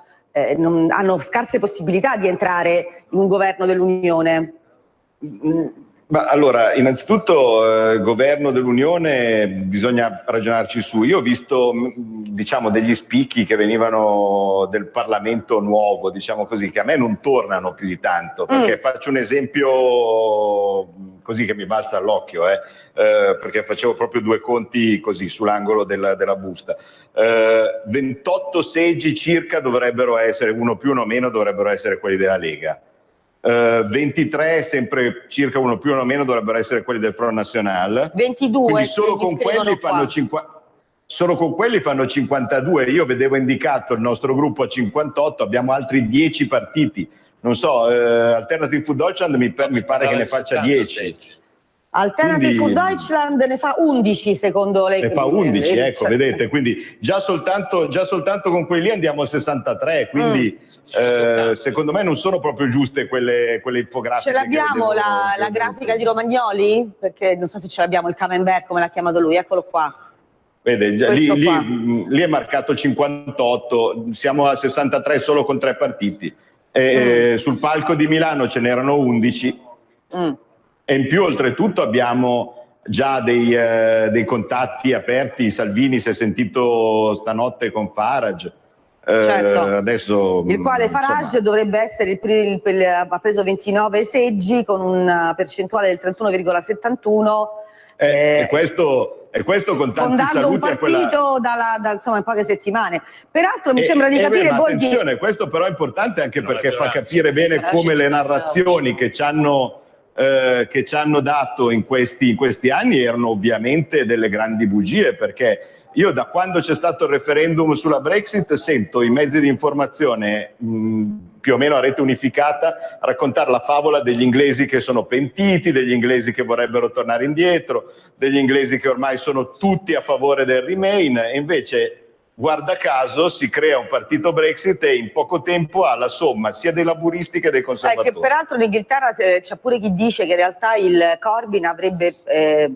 scarse possibilità di entrare in un governo dell'Unione. Ma allora, innanzitutto governo dell'Unione bisogna ragionarci su. Io ho visto diciamo degli spicchi che venivano del Parlamento nuovo, diciamo così, che a me non tornano più di tanto, perché faccio un esempio così che mi balza all'occhio, perché facevo proprio due conti così sull'angolo della busta. 28 seggi circa dovrebbero essere, uno più uno meno, dovrebbero essere quelli della Lega. 23 sempre circa uno più uno meno dovrebbero essere quelli del Front National. 22 quindi solo con quelli fanno 50, solo con quelli fanno 52. Io vedevo indicato il nostro gruppo a 58, abbiamo altri 10 partiti, non so, Alternative for Deutschland mi pare che ne faccia 10. Alternative for Deutschland ne fa 11 secondo lei. Ne fa 11, ecco, vedete, quindi già soltanto con quelli lì andiamo a 63, quindi secondo me non sono proprio giuste quelle infografiche. Ce l'abbiamo la grafica di Romagnoli? Perché non so se ce l'abbiamo, il Camembert come l'ha chiamato lui, eccolo qua. Vede, lì è marcato 58, siamo a 63 solo con 3 partiti. Sul palco di Milano ce n'erano 11. E in più oltretutto abbiamo già dei contatti aperti. Salvini si è sentito stanotte con Farage. Certo. Adesso, il quale Farage dovrebbe essere ha preso 29 seggi con una percentuale del 31,71. E questo con tanti fondando saluti un partito da insomma in poche settimane. Peraltro mi sembra di capire, Borghi... Attenzione, questo però è importante anche perché fa capire bene come le narrazioni che ci hanno dato in questi anni erano ovviamente delle grandi bugie, perché io da quando c'è stato il referendum sulla Brexit sento i mezzi di informazione più o meno a rete unificata raccontare la favola degli inglesi che sono pentiti, degli inglesi che vorrebbero tornare indietro, degli inglesi che ormai sono tutti a favore del Remain, e invece guarda caso si crea un partito Brexit e in poco tempo ha la somma sia dei laburisti che dei conservatori. Che peraltro in Inghilterra c'è pure chi dice che in realtà il Corbyn avrebbe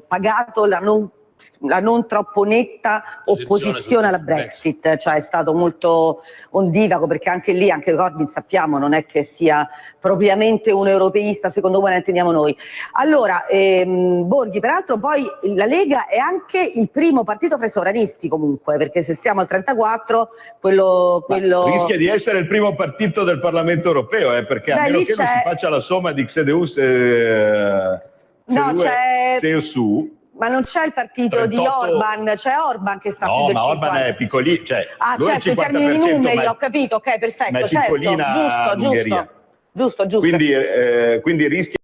pagato la non troppo netta opposizione alla Brexit, cioè è stato molto ondivago, perché anche lì, anche Corbyn sappiamo non è che sia propriamente un europeista secondo come la intendiamo noi. Allora Borghi, peraltro poi la Lega è anche il primo partito fra i sovranisti comunque, perché se siamo al 34 quello... rischia di essere il primo partito del Parlamento Europeo, perché a meno che non si faccia la somma di CDU CSU. Ma non c'è il partito 38... di Orban, c'è Orban che sta più del 50%. No, ma Orban è piccolino, cioè certo, in termini di numeri, ho capito, ok, perfetto, ma è certo, giusto. Giusto. Quindi rischia